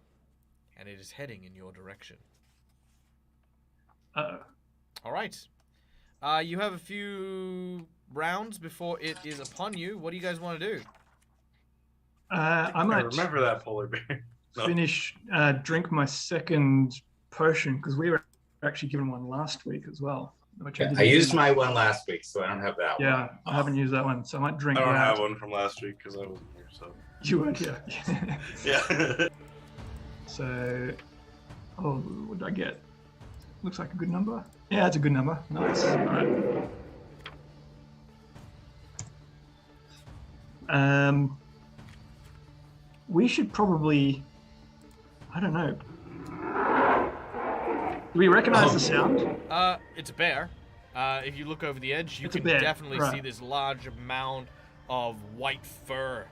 And it is heading in your direction. Uh-oh. All right. You have a few rounds before it is upon you. What do you guys want to do? I I might remember that polar bear. No. finish, drink my second potion, because we were actually given one last week as well. Which I didn't used use. my one last week, so I don't have that one. Yeah, I haven't used that one, so I might drink I don't that. have one from last week because I wasn't here. So. You weren't here. Yeah. So, oh, what did I get? Looks like a good number. Yeah, it's a good number. Nice. All right. We should probably, I don't know. Do we recognize the sound? It's a bear. If you look over the edge, you It's a can bear, definitely right. see this large mound of white fur.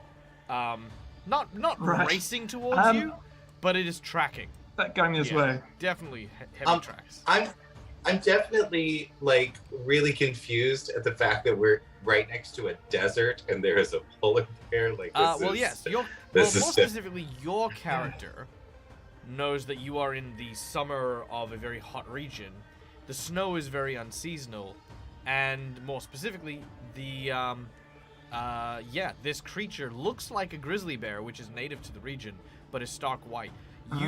Not Right. racing towards Um, you, but it is tracking. That going this Yeah, way. Definitely heavy tracks. I'm definitely like really confused at the fact that we're right next to a desert and there is a polar bear. Like this Well, is, yes. this More is specifically, your character knows that you are in the summer of a very hot region. The snow is very unseasonal, and more specifically, this creature looks like a grizzly bear, which is native to the region, but is stark white. You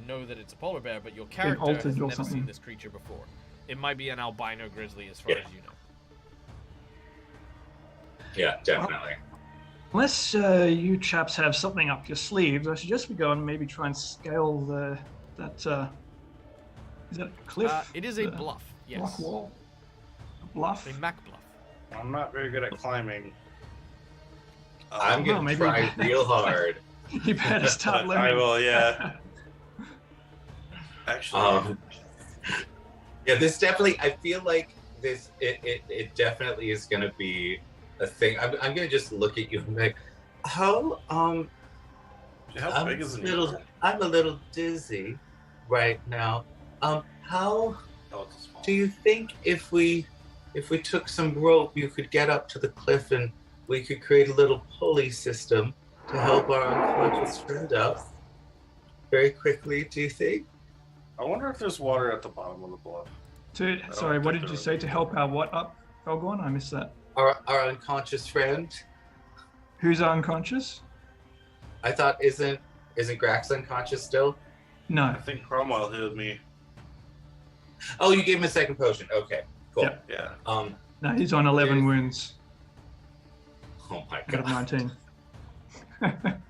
know that it's a polar bear, but your character altered has or never something. seen this creature before. It might be an albino grizzly, as far as you know. Yeah, definitely. Unless you chaps have something up your sleeves, I suggest we go and maybe try and scale that. Is that a cliff? It is a The bluff, yes. Rock wall. A bluff. A Mac bluff. I'm not very good at climbing. I'm well, gonna maybe- try real hard. You better start learning. I will, yeah. Actually, Yeah, this definitely. I feel like this. It definitely is gonna be a thing. I'm gonna just look at you and be like, how how I'm big is a it? little. I'm a little dizzy right now. How Oh, it's small. do you think if we took some rope, you could get up to the cliff and we could create a little pulley system to help our unconscious friend up very quickly? Do you think? I wonder if there's water at the bottom of the bluff. Sorry, what think did you there say is. to help our what up, Felgorn? I missed that. Our unconscious friend. Who's unconscious? I thought isn't Grax unconscious still? No. I think Cromwell healed me. Oh, you gave him a second potion. Okay, cool. Yep. Yeah. No, he's on 11 wounds Oh my out of god. 19.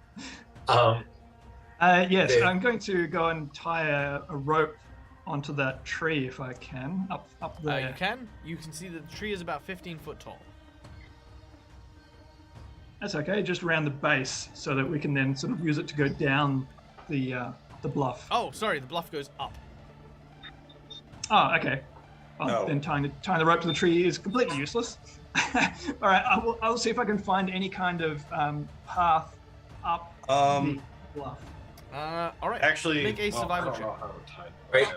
Yes, They- I'm going to go and tie a rope onto that tree if I can, up there. You can see that the tree is about 15 foot tall. That's okay, just around the base, so that we can then sort of use it to go down the bluff. Oh, sorry, the bluff goes up. Oh, okay. Well, No. then tying the rope to the tree is completely useless. All right, I'll see if I can find any kind of path up the bluff. All right. Actually, Make a well, survival I don't check. know how to tie it. Right.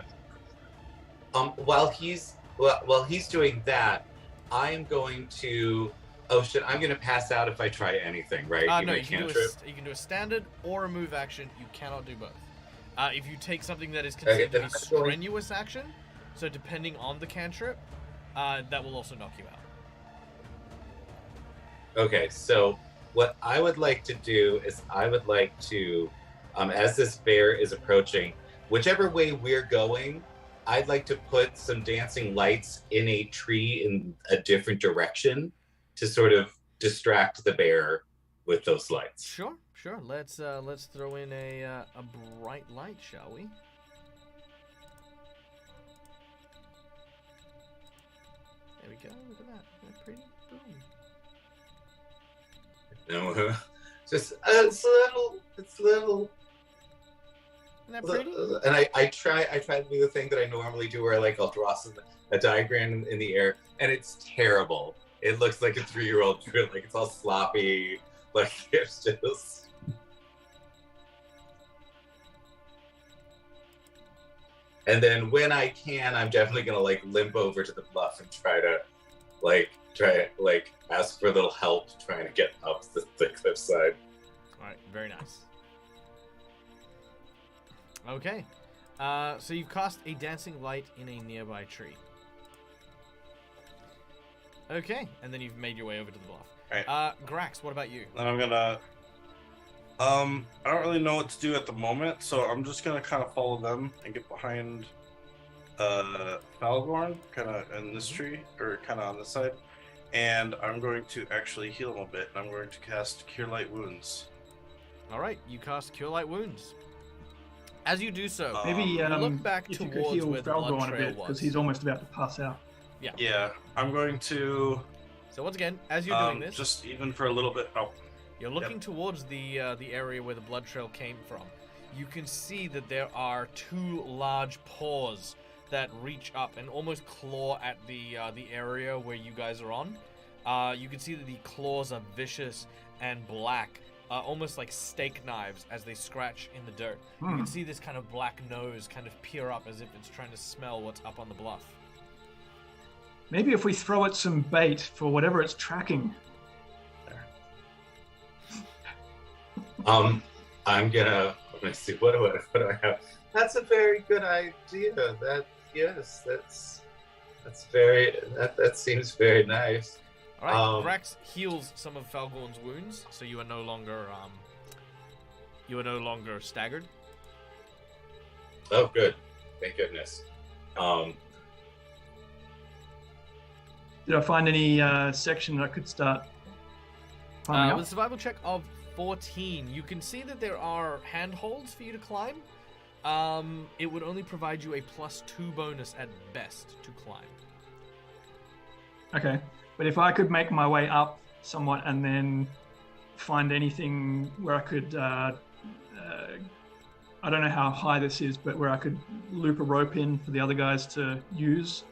While he's doing that, I am going to. Oh shit! I'm gonna pass out if I try anything, right? No, Even a you can cantrip? do a standard or a move action. You cannot do both. If you take something that is Okay, considered to then be I'm going- strenuous action, so depending on the cantrip, that will also knock you out. Okay, so what I would like to do is I would like to, as this bear is approaching, whichever way we're going, I'd like to put some dancing lights in a tree in a different direction to sort of distract the bear with those lights. Sure. Let's throw in a bright light, shall we? There we go. Look at that. They're pretty. Boom. No, just it's little. Isn't that pretty? And I try to do the thing that I normally do, where like I'll draw a diagram in the air, and it's terrible. It looks like a 3-year-old drew it, like it's all sloppy, like it's just. And then when I can, I'm definitely gonna like limp over to the bluff and try to ask for a little help trying to get up the cliffside. All right. Very nice. Okay. So you've cast a dancing light in a nearby tree. Okay, and then you've made your way over to the bluff. Right. Grax, what about you? And I'm gonna. I don't really know what to do at the moment, so I'm just gonna kind of follow them and get behind Falgorn, kind of in this tree, or kind of on this side. And I'm going to actually heal him a bit, and I'm going to cast Cure Light Wounds. All right, you cast Cure Light Wounds. As you do so, Maybe you look back if you could towards heal where the blood Falgorn a trail bit, because was. he's almost about to pass out. Yeah, I'm going to. So once again, as you're doing this, just even for a little bit. Oh, you're looking towards the area where the blood trail came from. You can see that there are 2 large paws that reach up and almost claw at the area where you guys are on. You can see that the claws are vicious and black, almost like steak knives as they scratch in the dirt. You can see this kind of black nose kind of peer up as if it's trying to smell what's up on the bluff. Maybe if we throw it some bait for whatever it's tracking. I'm gonna let me see. What do I have? That's a very good idea. That seems very nice. All right, Grax heals some of Falgorn's wounds, so you are no longer staggered. Oh, good. Thank goodness. Did I find any section that I could start climbing With a up? survival check of 14, you can see that there are handholds for you to climb. It would only provide you a +2 bonus at best to climb. Okay, but if I could make my way up somewhat and then find anything where I could, I don't know how high this is, but where I could loop a rope in for the other guys to use,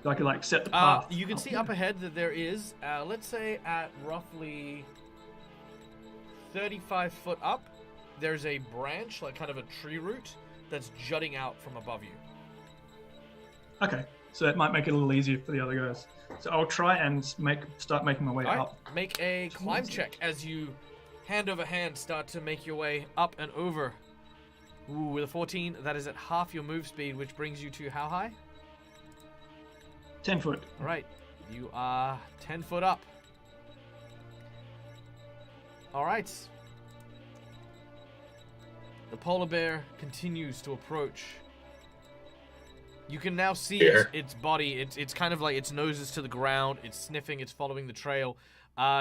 so I could like set the path. You can see up ahead that there is, let's say at roughly 35 foot up, there's a branch, like kind of a tree root, that's jutting out from above you. Okay, so that might make it a little easier for the other guys. So I'll try and start making my way All right, up. make a climb check as you, hand over hand, start to make your way up and over. Ooh, with a 14, that is at half your move speed, which brings you to how high? 10 foot. All right, you are 10 foot up. All right. The polar bear continues to approach. You can now see its body. It's kind of like its nose is to the ground. It's sniffing. It's following the trail.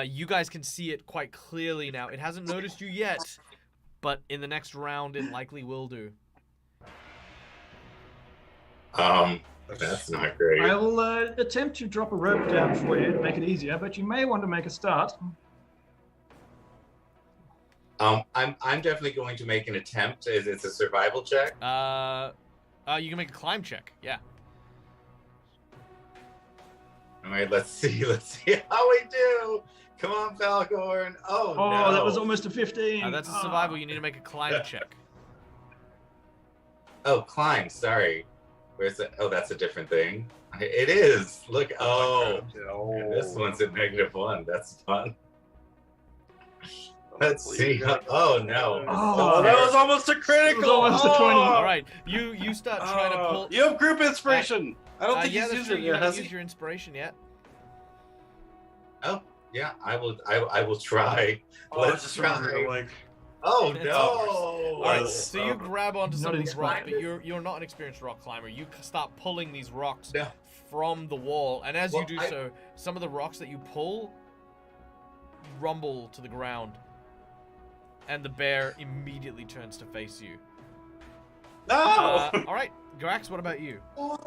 You guys can see it quite clearly now. It hasn't noticed you yet, but in the next round, it likely will do. That's not great. I'll attempt to drop a rope down for you to make it easier, but you may want to make a start. I'm definitely going to make an attempt. It's a survival check. You can make a climb check. Yeah. All right, let's see how we do. Come on, Falcorn. Oh no. That was almost a 15. That's a survival. You need to make a climb check. Oh, climb. Sorry. Where's it? Oh, that's a different thing. It is. Look. Oh, this one's at -1. That's fun. Let's see. Oh no. Oh, that was almost a critical. It was almost a 20. All right, you start trying to pull. You have group inspiration. I don't think yeah, he's that's used true. it You yet, haven't has used he? your inspiration yet. Oh yeah, I will try. Oh, Let's just try. remember, like, Oh It's no. All right, Yes. so you grab onto some Not of these rocks, but inspired. you're not an experienced rock climber. You start pulling these rocks No. from the wall, and as you Well, do so, some of the rocks that you pull rumble to the ground, and the bear immediately turns to face you. No. All right, Grax, what about you? Would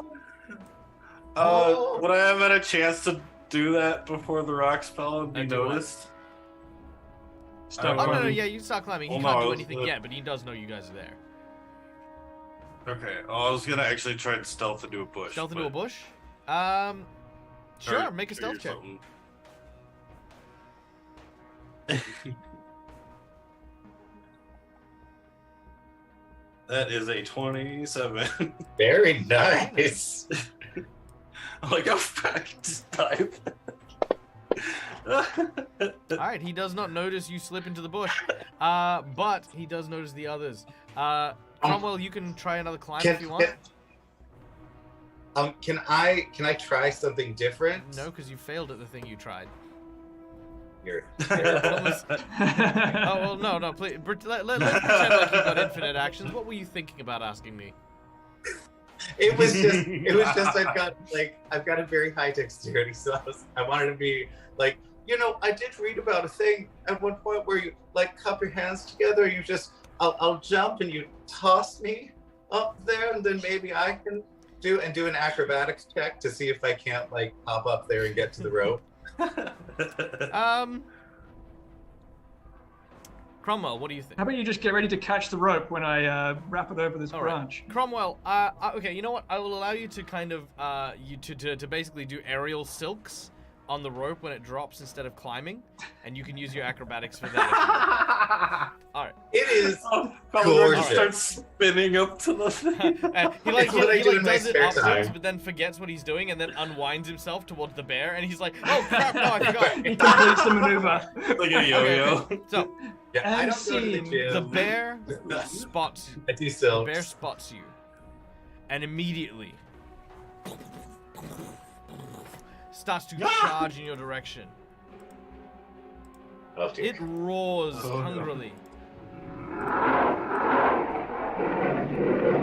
I have had a chance to do that before the rocks fell and be Do what? noticed? Start Oh no, climbing. yeah, you start climbing. He Well, can't no, do I was- anything yet, but he does know you guys are there. Okay. Oh, I was gonna actually try and stealth into a bush. Stealth into a but- bush? Sure, or make a figure stealth check. something. That is a 27. Very nice. Like a fact type. Alright, he does not notice you slip into the bush, but he does notice the others. Cromwell, you can try another climb if you want. Can I try something different? No, because you failed at the thing you tried. You're- Oh, well, no, please. Let's pretend like you've got infinite actions. What were you thinking about asking me? It was just I've got a very high dexterity, so I wanted to be like, I did read about a thing at one point where you like cup your hands together, you just I'll jump and you toss me up there, and then maybe I can do an acrobatics check to see if I can't like hop up there and get to the rope. Cromwell, what do you think? How about you just get ready to catch the rope when I wrap it over this All right. branch? Cromwell, okay, you know what? I will allow you to kind of, to basically do aerial silks on the rope when it drops instead of climbing, and you can use your acrobatics for that. All right. It is Golarion gorgeous. starts spinning up to the. And he like, It's what I do in my does it spare upwards, time. but then forgets what he's doing, and then unwinds himself towards the bear, and he's like, "Oh crap! No, I forgot." He completes the maneuver. Like a yo-yo. Okay. So Yeah, I And don't go to the scene. gym. the bear spots you. I do The silks. bear spots you, and immediately starts to charge in your direction. Oh, dear. It roars Oh, no. hungrily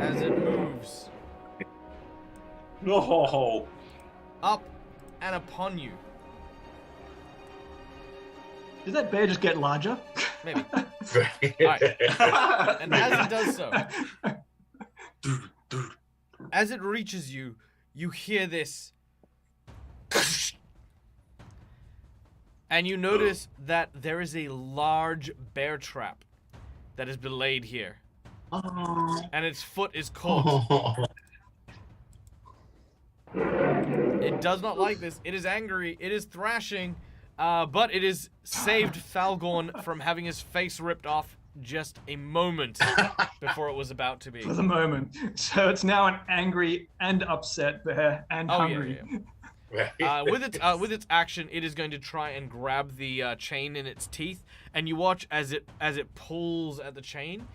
as it moves No. up and upon you. Did that bear just get larger? Maybe. Right. And as it does so, as it reaches you, you hear this. And you notice that there is a large bear trap that has been laid here. Oh. And its foot is caught. It does not like this. It is angry. It is thrashing. But it has saved Falgorn from having his face ripped off just a moment before it was about to be. For the moment. So it's now an angry and upset bear and Oh, hungry. yeah. With its action, it is going to try and grab the chain in its teeth, and you watch as it pulls at the chain.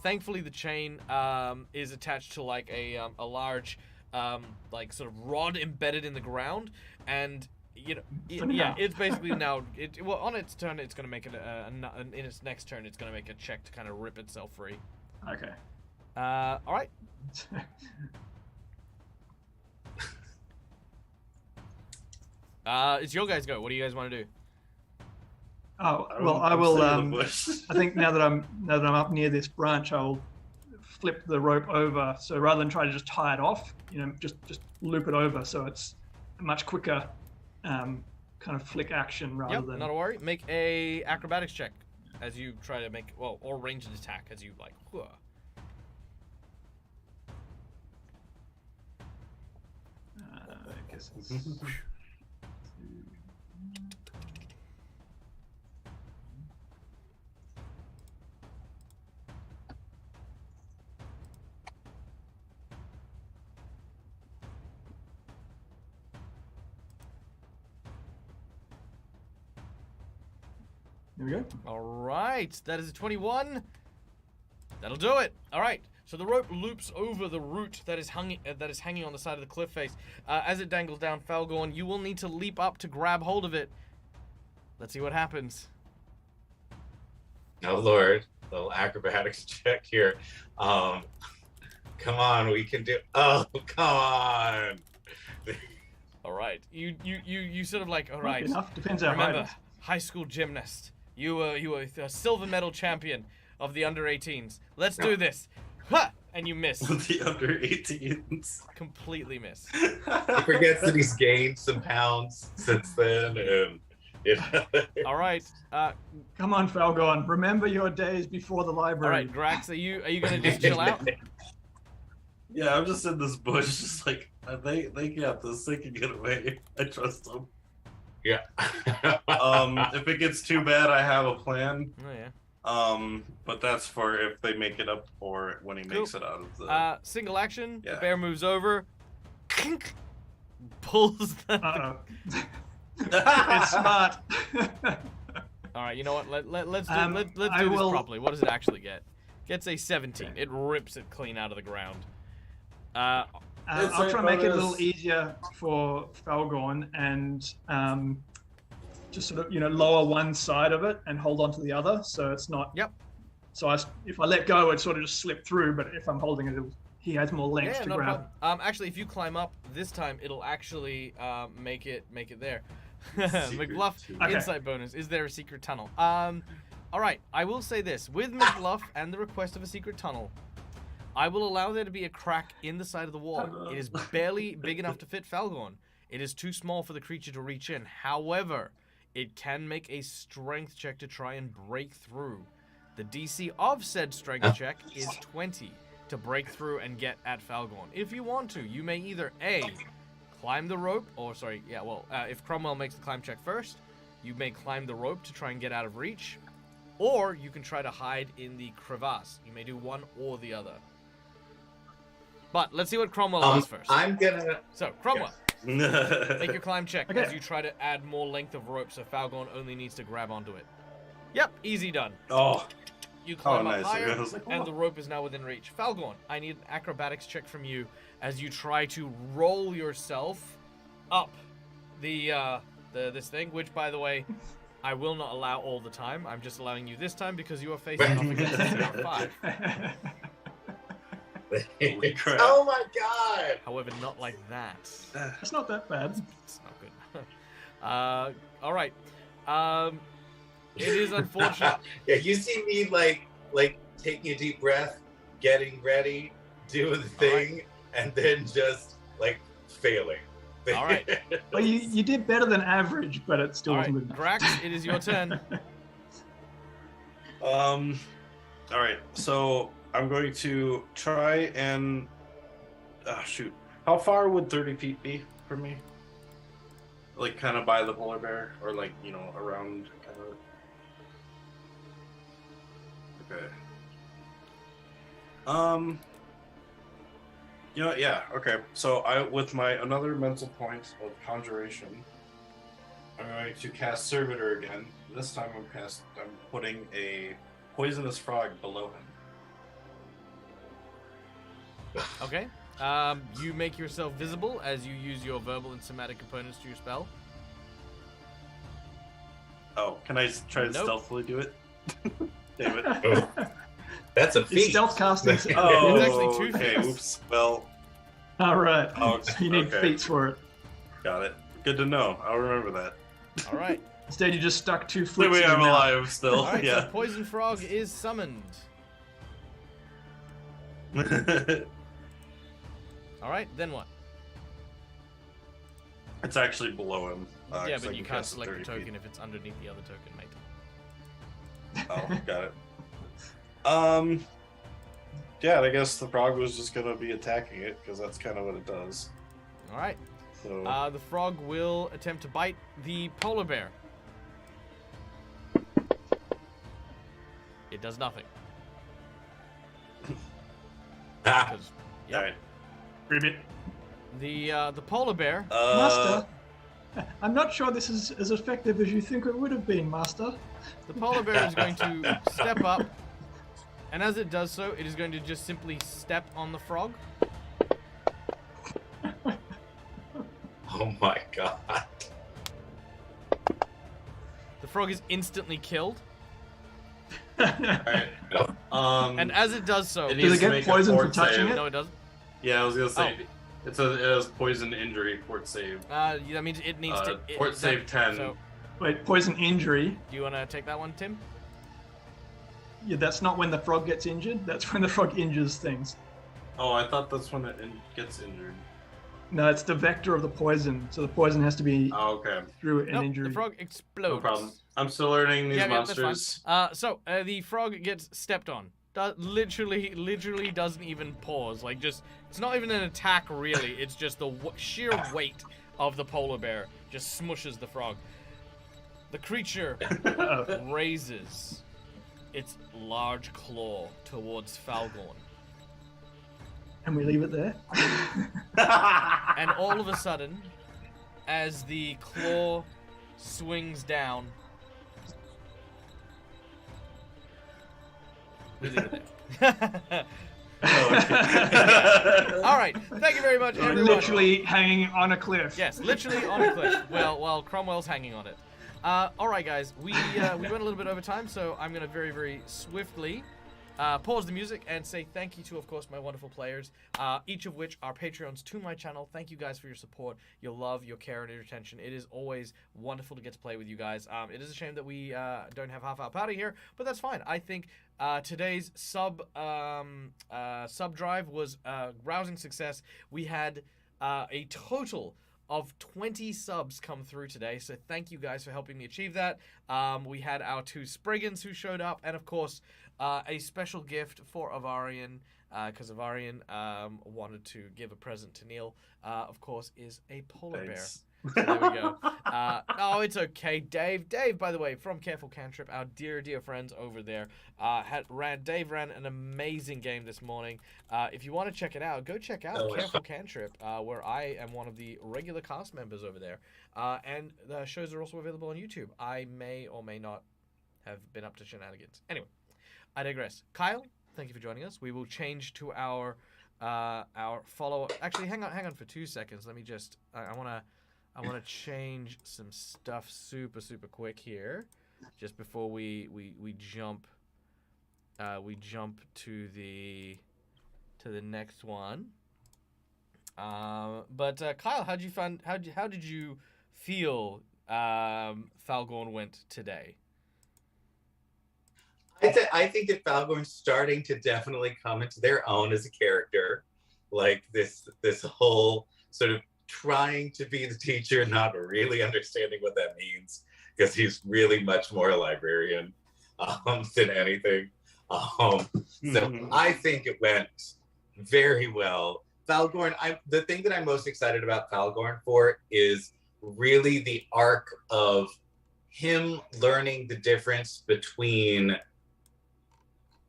Thankfully, the chain is attached to like a large like sort of rod embedded in the ground, and it's basically now on its turn it's going to make it in its next turn it's going to make a check to kind of rip itself free. Okay. All right. It's your guys' go. What do you guys want to do? Oh I'm- well, I I'm will. staying in the bush. I think now that I'm up near this branch, I'll flip the rope over. So rather than try to just tie it off, just loop it over, so it's a much quicker kind of flick action rather Yep, than. not a worry. Make a acrobatics check as you try to make, or ranged attack as you like. Whoa. I guess it's... There we go. All right, that is a 21. That'll do it. All right, so the rope loops over the root that is hanging on the side of the cliff face. As it dangles down, Falgorn, you will need to leap up to grab hold of it. Let's see what happens. Oh Lord, little acrobatics check here. Come on, we can do. Oh, come on. All right, you sort of like, all Might right. be enough. Depends how high it Remember, is. high school gymnast. You were a silver medal champion of the under-18s. Let's do this. Ha! And you miss. The under 18s. Completely miss. He forgets that he's gained some pounds since then, and All right. Come on, Falgon. Remember your days before the All library. right, Grax, are you gonna just chill out? Yeah, I'm just in this bush, just like they got this. They can get away. I trust them. Yeah. If it gets too bad, I have a plan. Oh yeah. But that's for if they make it up or when he makes it out of the. Single action. Yeah. The bear moves over. Pulls the. Uh-oh. It's smart. All right. You know what? Let's do I this will- properly. What does it actually get? Gets a 17. It rips it clean out of the ground. It's I'll like try and make it a little bonus. easier for Falgorn and just sort of lower one side of it and hold on to the other, so it's not. Yep. So if I let go, it sort of just slip through. But if I'm holding it, he has more length Yeah, to no grab. problem. Actually, if you climb up this time, it'll actually make it there. Secret McBluff, tunnel. Okay. insight bonus. Is there a secret tunnel? All right. I will say this: with McBluff and the request of a secret tunnel, I will allow there to be a crack in the side of the wall. It is barely big enough to fit Falgorn. It is too small for the creature to reach in. However, it can make a strength check to try and break through. The DC of said strength check is 20 to break through and get at Falgorn. If you want to, you may either A, climb the rope, if Cromwell makes the climb check first, you may climb the rope to try and get out of reach, or you can try to hide in the crevasse. You may do one or the other. But let's see what Cromwell does first. I'm gonna. So, Cromwell, make your climb check Okay. as you try to add more length of rope so Falgorn only needs to grab onto it. Yep, easy done. Oh, You climb nice. up higher, I was like, and the rope is now within reach. Falgorn, I need an acrobatics check from you as you try to roll yourself up this thing, which, by the way, I will not allow all the time. I'm just allowing you this time because you are facing off against a CR5. Holy crap. Oh my god! However, not like that. It's not that bad. It's not good. All right. It is unfortunate. Yeah, you see me like taking a deep breath, getting ready, doing the thing, and then just like failing. All right. Well, you did better than average, but it still All right, wasn't good enough. Grax, it is your turn. All right, so I'm going to try and shoot. How far would 30 feet be from me? Like kind of by the polar bear, or like around kind of. Okay. Yeah. Okay. So with my another mental point of conjuration, I'm going to cast Servitor again. This time I'm putting a poisonous frog below him. Okay. You make yourself visible as you use your verbal and somatic components to your spell. Oh, can I try to Nope. stealthily do it? Damn it. Oh, that's a It's feat. stealth casting. Oh, It's actually 2 okay. feats. Oops. Well, All right. Oh, You need okay. feats for it. got it. Good to know. I'll remember that. All right. Instead, you just stuck 2 There flips we in your are mouth. alive still. All right, Yeah. so Poison Frog is summoned. All right, then what? It's actually below him. Yeah, 'cause I but you can can't cast it select the 30 token feet. if it's underneath the other token, mate. Oh, got it. Yeah, I guess the frog was just gonna be attacking it because that's kind of what it does. All right. So The frog will attempt to bite the polar bear. It does nothing. Ah, 'Cause, all right. Ribbit. the polar bear. Master, I'm not sure this is as effective as you think it would have been, Master. The polar bear is going to step up, and as it does so, it is going to just simply step on the frog. oh my god. The frog is instantly killed, All right. and as it does so, It Does needs it to get make a poisoned for fort touching save. it? no, it doesn't. Yeah, I was gonna say it has poison injury fort save. That means it needs to. Fort save 10. So, Wait, poison injury. do you want to take that one, Tim? Yeah, that's not when the frog gets injured. That's when the frog injures things. Oh, I thought that's when it gets injured. No, it's the vector of the poison. So the poison has to be Oh, okay. through an Nope, injury. the frog explodes. No problem. I'm still learning these Yeah, that's fine. monsters. So the frog gets stepped on. Literally doesn't even pause. Like, just, it's not even an attack, really. It's just the sheer weight of the polar bear just smushes the frog. The creature raises its large claw towards Falgorn. And we leave it there. And all of a sudden, as the claw swings down, we leave it there. All right, thank you very much, everyone. Literally hanging on a cliff. Yes, literally on a cliff. Well, while Cromwell's hanging on it. All right, guys, we went a little bit over time, so I'm gonna very, very swiftly pause the music and say thank you to, of course, my wonderful players, each of which are Patreons to my channel. Thank you guys for your support, your love, your care, and your attention. It is always wonderful to get to play with you guys. It is a shame that we don't have half our party here, but that's fine. I think today's sub drive was a rousing success. We had a total of 20 subs come through today, so thank you guys for helping me achieve that. We had our 2 Spriggans who showed up, and of course, a special gift for Avarian, because Avarian wanted to give a present to Neil, of course, is a polar bear. Thanks. So there we go. Oh, it's okay. Dave, by the way, from Careful Cantrip, our dear friends over there, Dave ran an amazing game this morning. If you want to check it out, go check out Careful Cantrip, where I am one of the regular cast members over there. And the shows are also available on YouTube. I may or may not have been up to shenanigans. Anyway, I digress. Kyle, thank you for joining us. We will change to our follow-up. Actually, hang on for 2 seconds. Let me just. I want to change some stuff super quick here, just before we jump to the next one. But Kyle, how did you feel Falgorn went today? I think that Falgorn's starting to definitely come into their own as a character, like this whole sort of trying to be the teacher, not really understanding what that means, because he's really much more a librarian than anything. So I think it went very well. Falgorn, the thing that I'm most excited about Falgorn for is really the arc of him learning the difference between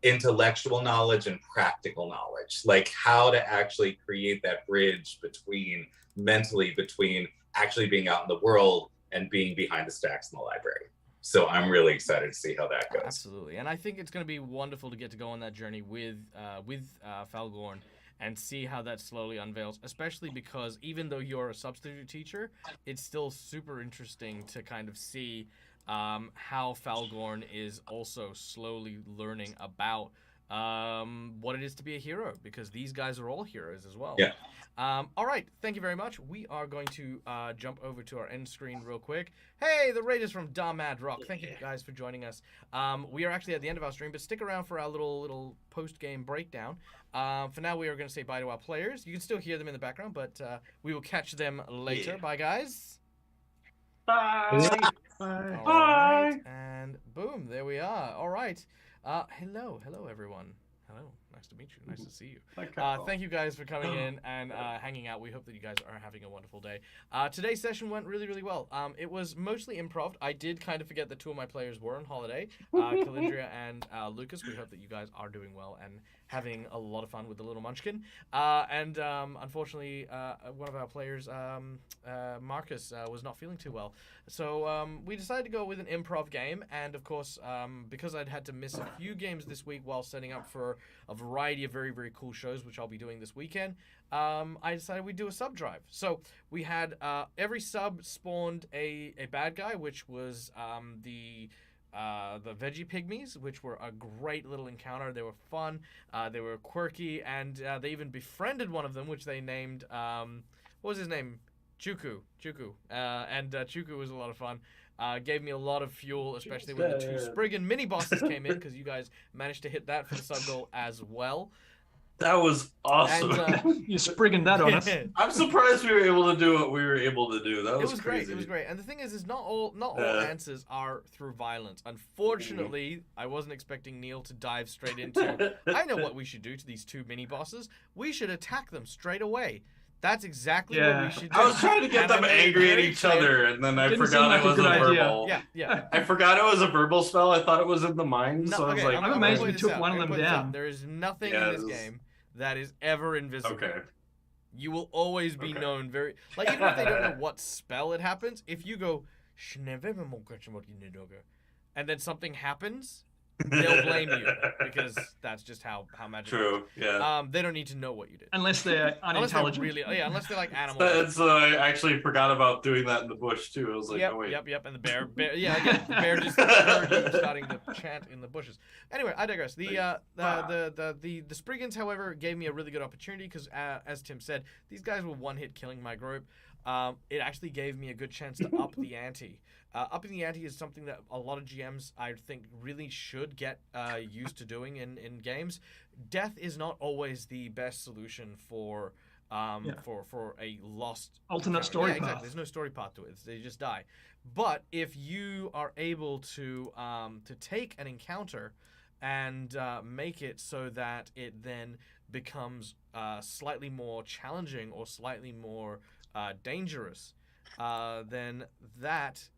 intellectual knowledge and practical knowledge, like how to actually create that bridge mentally between actually being out in the world and being behind the stacks in the library. So I'm really excited to see how that goes. Absolutely, and I think it's going to be wonderful to get to go on that journey with Falgorn and see how that slowly unveils, especially because even though you're a substitute teacher, it's still super interesting to kind of see how Falgorn is also slowly learning about what it is to be a hero, because these guys are all heroes as well. Yeah. All right, thank you very much. We are going to jump over to our end screen real quick. Hey, the Raiders from Mad Rock. Thank you guys for joining us. We are actually at the end of our stream, but stick around for our little post-game breakdown. For now, we are going to say bye to our players. You can still hear them in the background, but we will catch them later. Yeah. Bye, guys. Bye. Bye. All right, and boom, there we are. All right. Hello, everyone. Hello, nice to meet you. Nice to see you. Thank you guys for coming in and hanging out. We hope that you guys are having a wonderful day. Today's session went really, really well. It was mostly improv. I did kind of forget that two of my players were on holiday, Calindria and Lucas. We hope that you guys are doing well and having a lot of fun with the little munchkin. Unfortunately, one of our players, Marcus, was not feeling too well. So we decided to go with an improv game. And of course, because I'd had to miss a few games this week while setting up for a variety of very, very cool shows, which I'll be doing this weekend, I decided we'd do a sub drive. So we had every sub spawned a bad guy, which was the veggie pygmies, which were a great little encounter. They were fun, they were quirky, and they even befriended one of them, which they named, what was his name? Chuku. And Chuku was a lot of fun. Gave me a lot of fuel, especially when the two Spriggan mini bosses came in, because you guys managed to hit that for the sub goal as well. That was awesome. And, You're sprigging that on us. I'm surprised we were able to do what we were able to do. That was great. crazy. It was great. And the thing is not all answers are through violence. Unfortunately, I wasn't expecting Neil to dive straight into, I know what we should do to these two mini bosses. We should attack them straight away. That's exactly what we should do. I was trying to get them angry at each other, and then I forgot it was a verbal. Yeah. I forgot it was a verbal spell. I thought it was in the mind, so I was like, I'm amazed we took one of them down. There is nothing in this game that is ever invisible. Okay. You will always be known very... Like, even if they don't know what spell it happens, if you go... And then something happens, they'll blame you, because that's just how magic True, yeah. They don't need to know what you did. Unless they're unintelligent. Unless they're like animals. So I actually forgot about doing that in the bush, too. I was like, oh, wait. Yep. And the bear again, the bear just heard you starting to chant in the bushes. Anyway, I digress. The Spriggans, however, gave me a really good opportunity, because, as Tim said, these guys were one-hit killing my group. It actually gave me a good chance to up the ante. Upping the ante is something that a lot of GMs, I think, really should get used to doing in games. Death is not always the best solution for a lost alternate story path. Exactly. There's no story path to it. They just die. But if you are able to take an encounter and make it so that it then becomes slightly more challenging or slightly more dangerous, then that's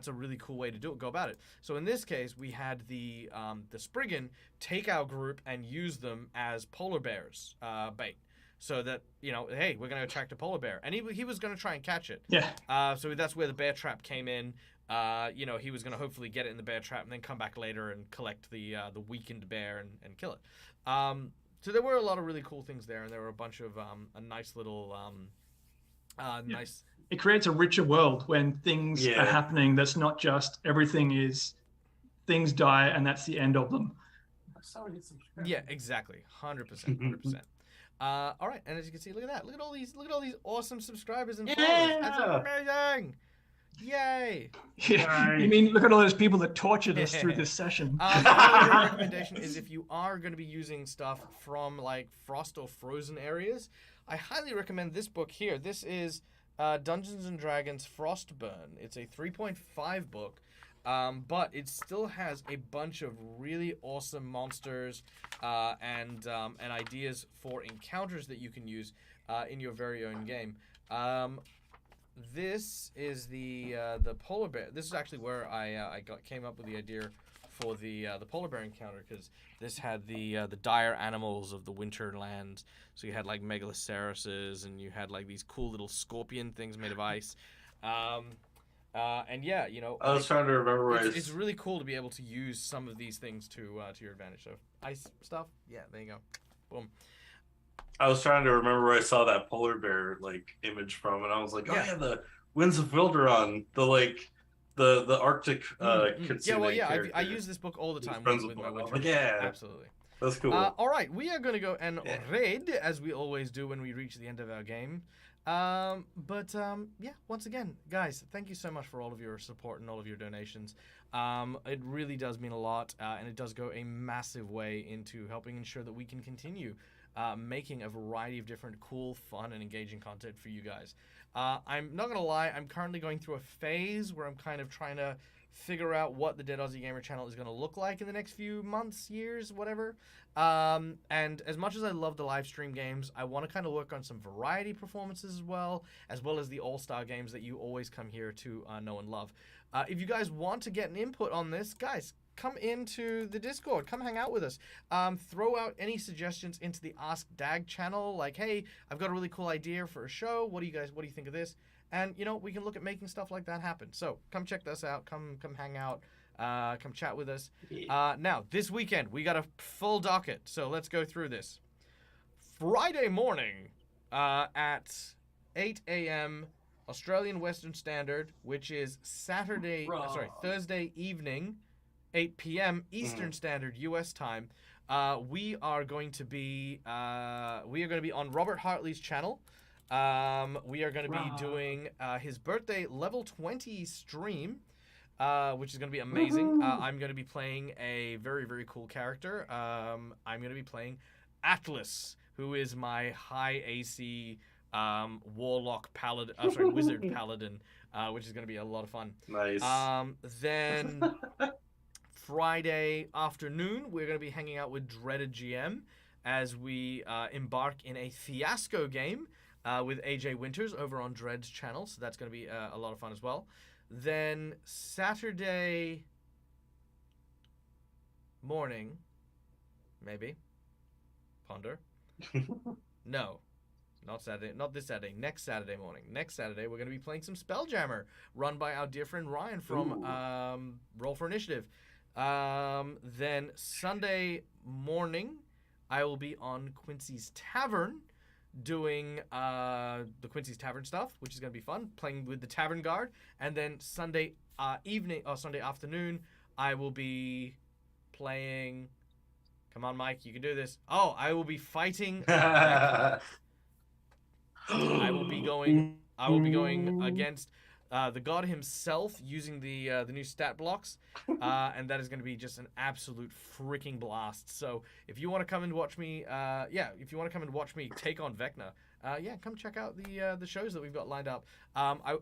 a really cool way to go about it. So in this case, we had the Spriggan take our group and use them as polar bears bait. So that, hey, we're going to attract a polar bear. And he was going to try and catch it. Yeah. So that's where the bear trap came in. He was going to hopefully get it in the bear trap and then come back later and collect the weakened bear and kill it. So there were a lot of really cool things there, and there were a bunch of a nice little nice. It creates a richer world when things are happening. That's not just everything is things die and that's the end of them. Yeah, exactly. 100%. All right, and as you can see, look at that. Look at all these awesome subscribers and followers. That's amazing. Yay! Yeah. You mean look at all those people that tortured us through this session. My recommendation is if you are going to be using stuff from like frost or frozen areas, I highly recommend this book here. This is Dungeons and Dragons Frostburn. It's a 3.5 book, but it still has a bunch of really awesome monsters and ideas for encounters that you can use in your very own game. This is the polar bear. This is actually where I came up with the idea for the polar bear encounter, because this had the dire animals of the winterlands. So you had like megalocerises, and you had like these cool little scorpion things made of ice. And yeah, I was trying to remember where it's really cool to be able to use some of these things to your advantage. So ice stuff, yeah, there you go, boom. I was trying to remember where I saw that polar bear like image from, and I was like, the Winds of Wilderon, the Arctic kitsune. I use this book all the time with my winter. Yeah, absolutely. That's cool. All right, we are going to go and Yeah. raid, as we always do when we reach the end of our game. Yeah, once again, guys, thank you so much for all of your support and all of your donations. It really does mean a lot, and it does go a massive way into helping ensure that we can continue making a variety of different cool, fun, and engaging content for you guys. I'm not going to lie, I'm currently going through a phase where I'm kind of trying to figure out what the Dead Aussie Gamer channel is going to look like in the next few months, years, whatever. And as much as I love the live stream games, I want to kind of work on some variety performances as well as the all-star games that you always come here to know and love. If you guys want to get an input on this, guys, come into the Discord. Come hang out with us. Throw out any suggestions into the Ask Dag channel, like, hey, I've got a really cool idea for a show. What do you think of this? And, you know, we can look at making stuff like that happen. So come check this out. Come hang out. Come chat with us. Now, this weekend, we got a full docket. So let's go through this. Friday morning at 8 a.m. Australian Western Standard, which is Thursday evening, 8 p.m. Eastern Standard U.S. time. We are going to be on Robert Hartley's channel. We are going to be doing his birthday level 20 stream, which is going to be amazing. I'm going to be playing a very, very cool character. I'm going to be playing Atlas, who is my high AC warlock paladin. Wizard paladin, which is going to be a lot of fun. Nice. Then Friday afternoon, we're going to be hanging out with Dreaded GM as we embark in a fiasco game with AJ Winters over on Dread's channel. So that's going to be a lot of fun as well. Then Saturday morning, maybe. Ponder. No. Not Saturday. Not this Saturday. Next Saturday morning. Next Saturday, we're going to be playing some Spelljammer, run by our dear friend Ryan from Roll for Initiative. Then Sunday morning, I will be on Quincy's Tavern doing the Quincy's Tavern stuff, which is going to be fun, playing with the Tavern Guard. And then Sunday Sunday afternoon, I will be playing... Come on, Mike, you can do this. Oh, I will be fighting... I will be going against the god himself using the new stat blocks, and that is going to be just an absolute freaking blast. So if you want to come and watch me, take on Vecna, come check out the shows that we've got lined up.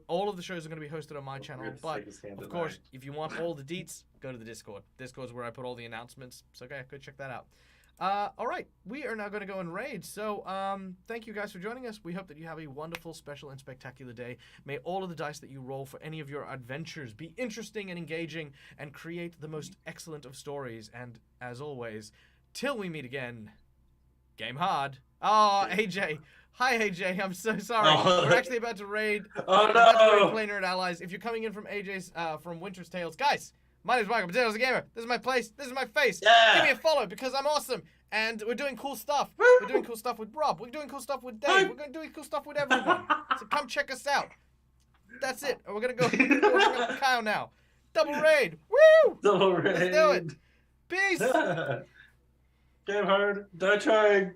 All of the shows are going to be hosted on my channel, but of course, if you want all the deets, go to the Discord. Discord's where I put all the announcements. So go check that out. All right, we are now going to go and raid. So, thank you guys for joining us. We hope that you have a wonderful, special, and spectacular day. May all of the dice that you roll for any of your adventures be interesting and engaging and create the most excellent of stories. And as always, till we meet again, game hard. Oh, AJ. Hi, AJ. I'm so sorry. We're actually about to raid. Oh, We're about to no. raid Planar and Allies. If you're coming in from AJ's, from Winter's Tales, guys. My name's Michael, I'm Dead Aussie Gamer. This is my place. This is my face. Yeah. Give me a follow because I'm awesome. And we're doing cool stuff. Woo. We're doing cool stuff with Rob. We're doing cool stuff with Dave. We're going to do cool stuff with everyone. So come check us out. That's it. And we're going to go hang out with Kyle now. Double raid. Woo! Double raid. Let's do it. Peace. Game hard. Die trying.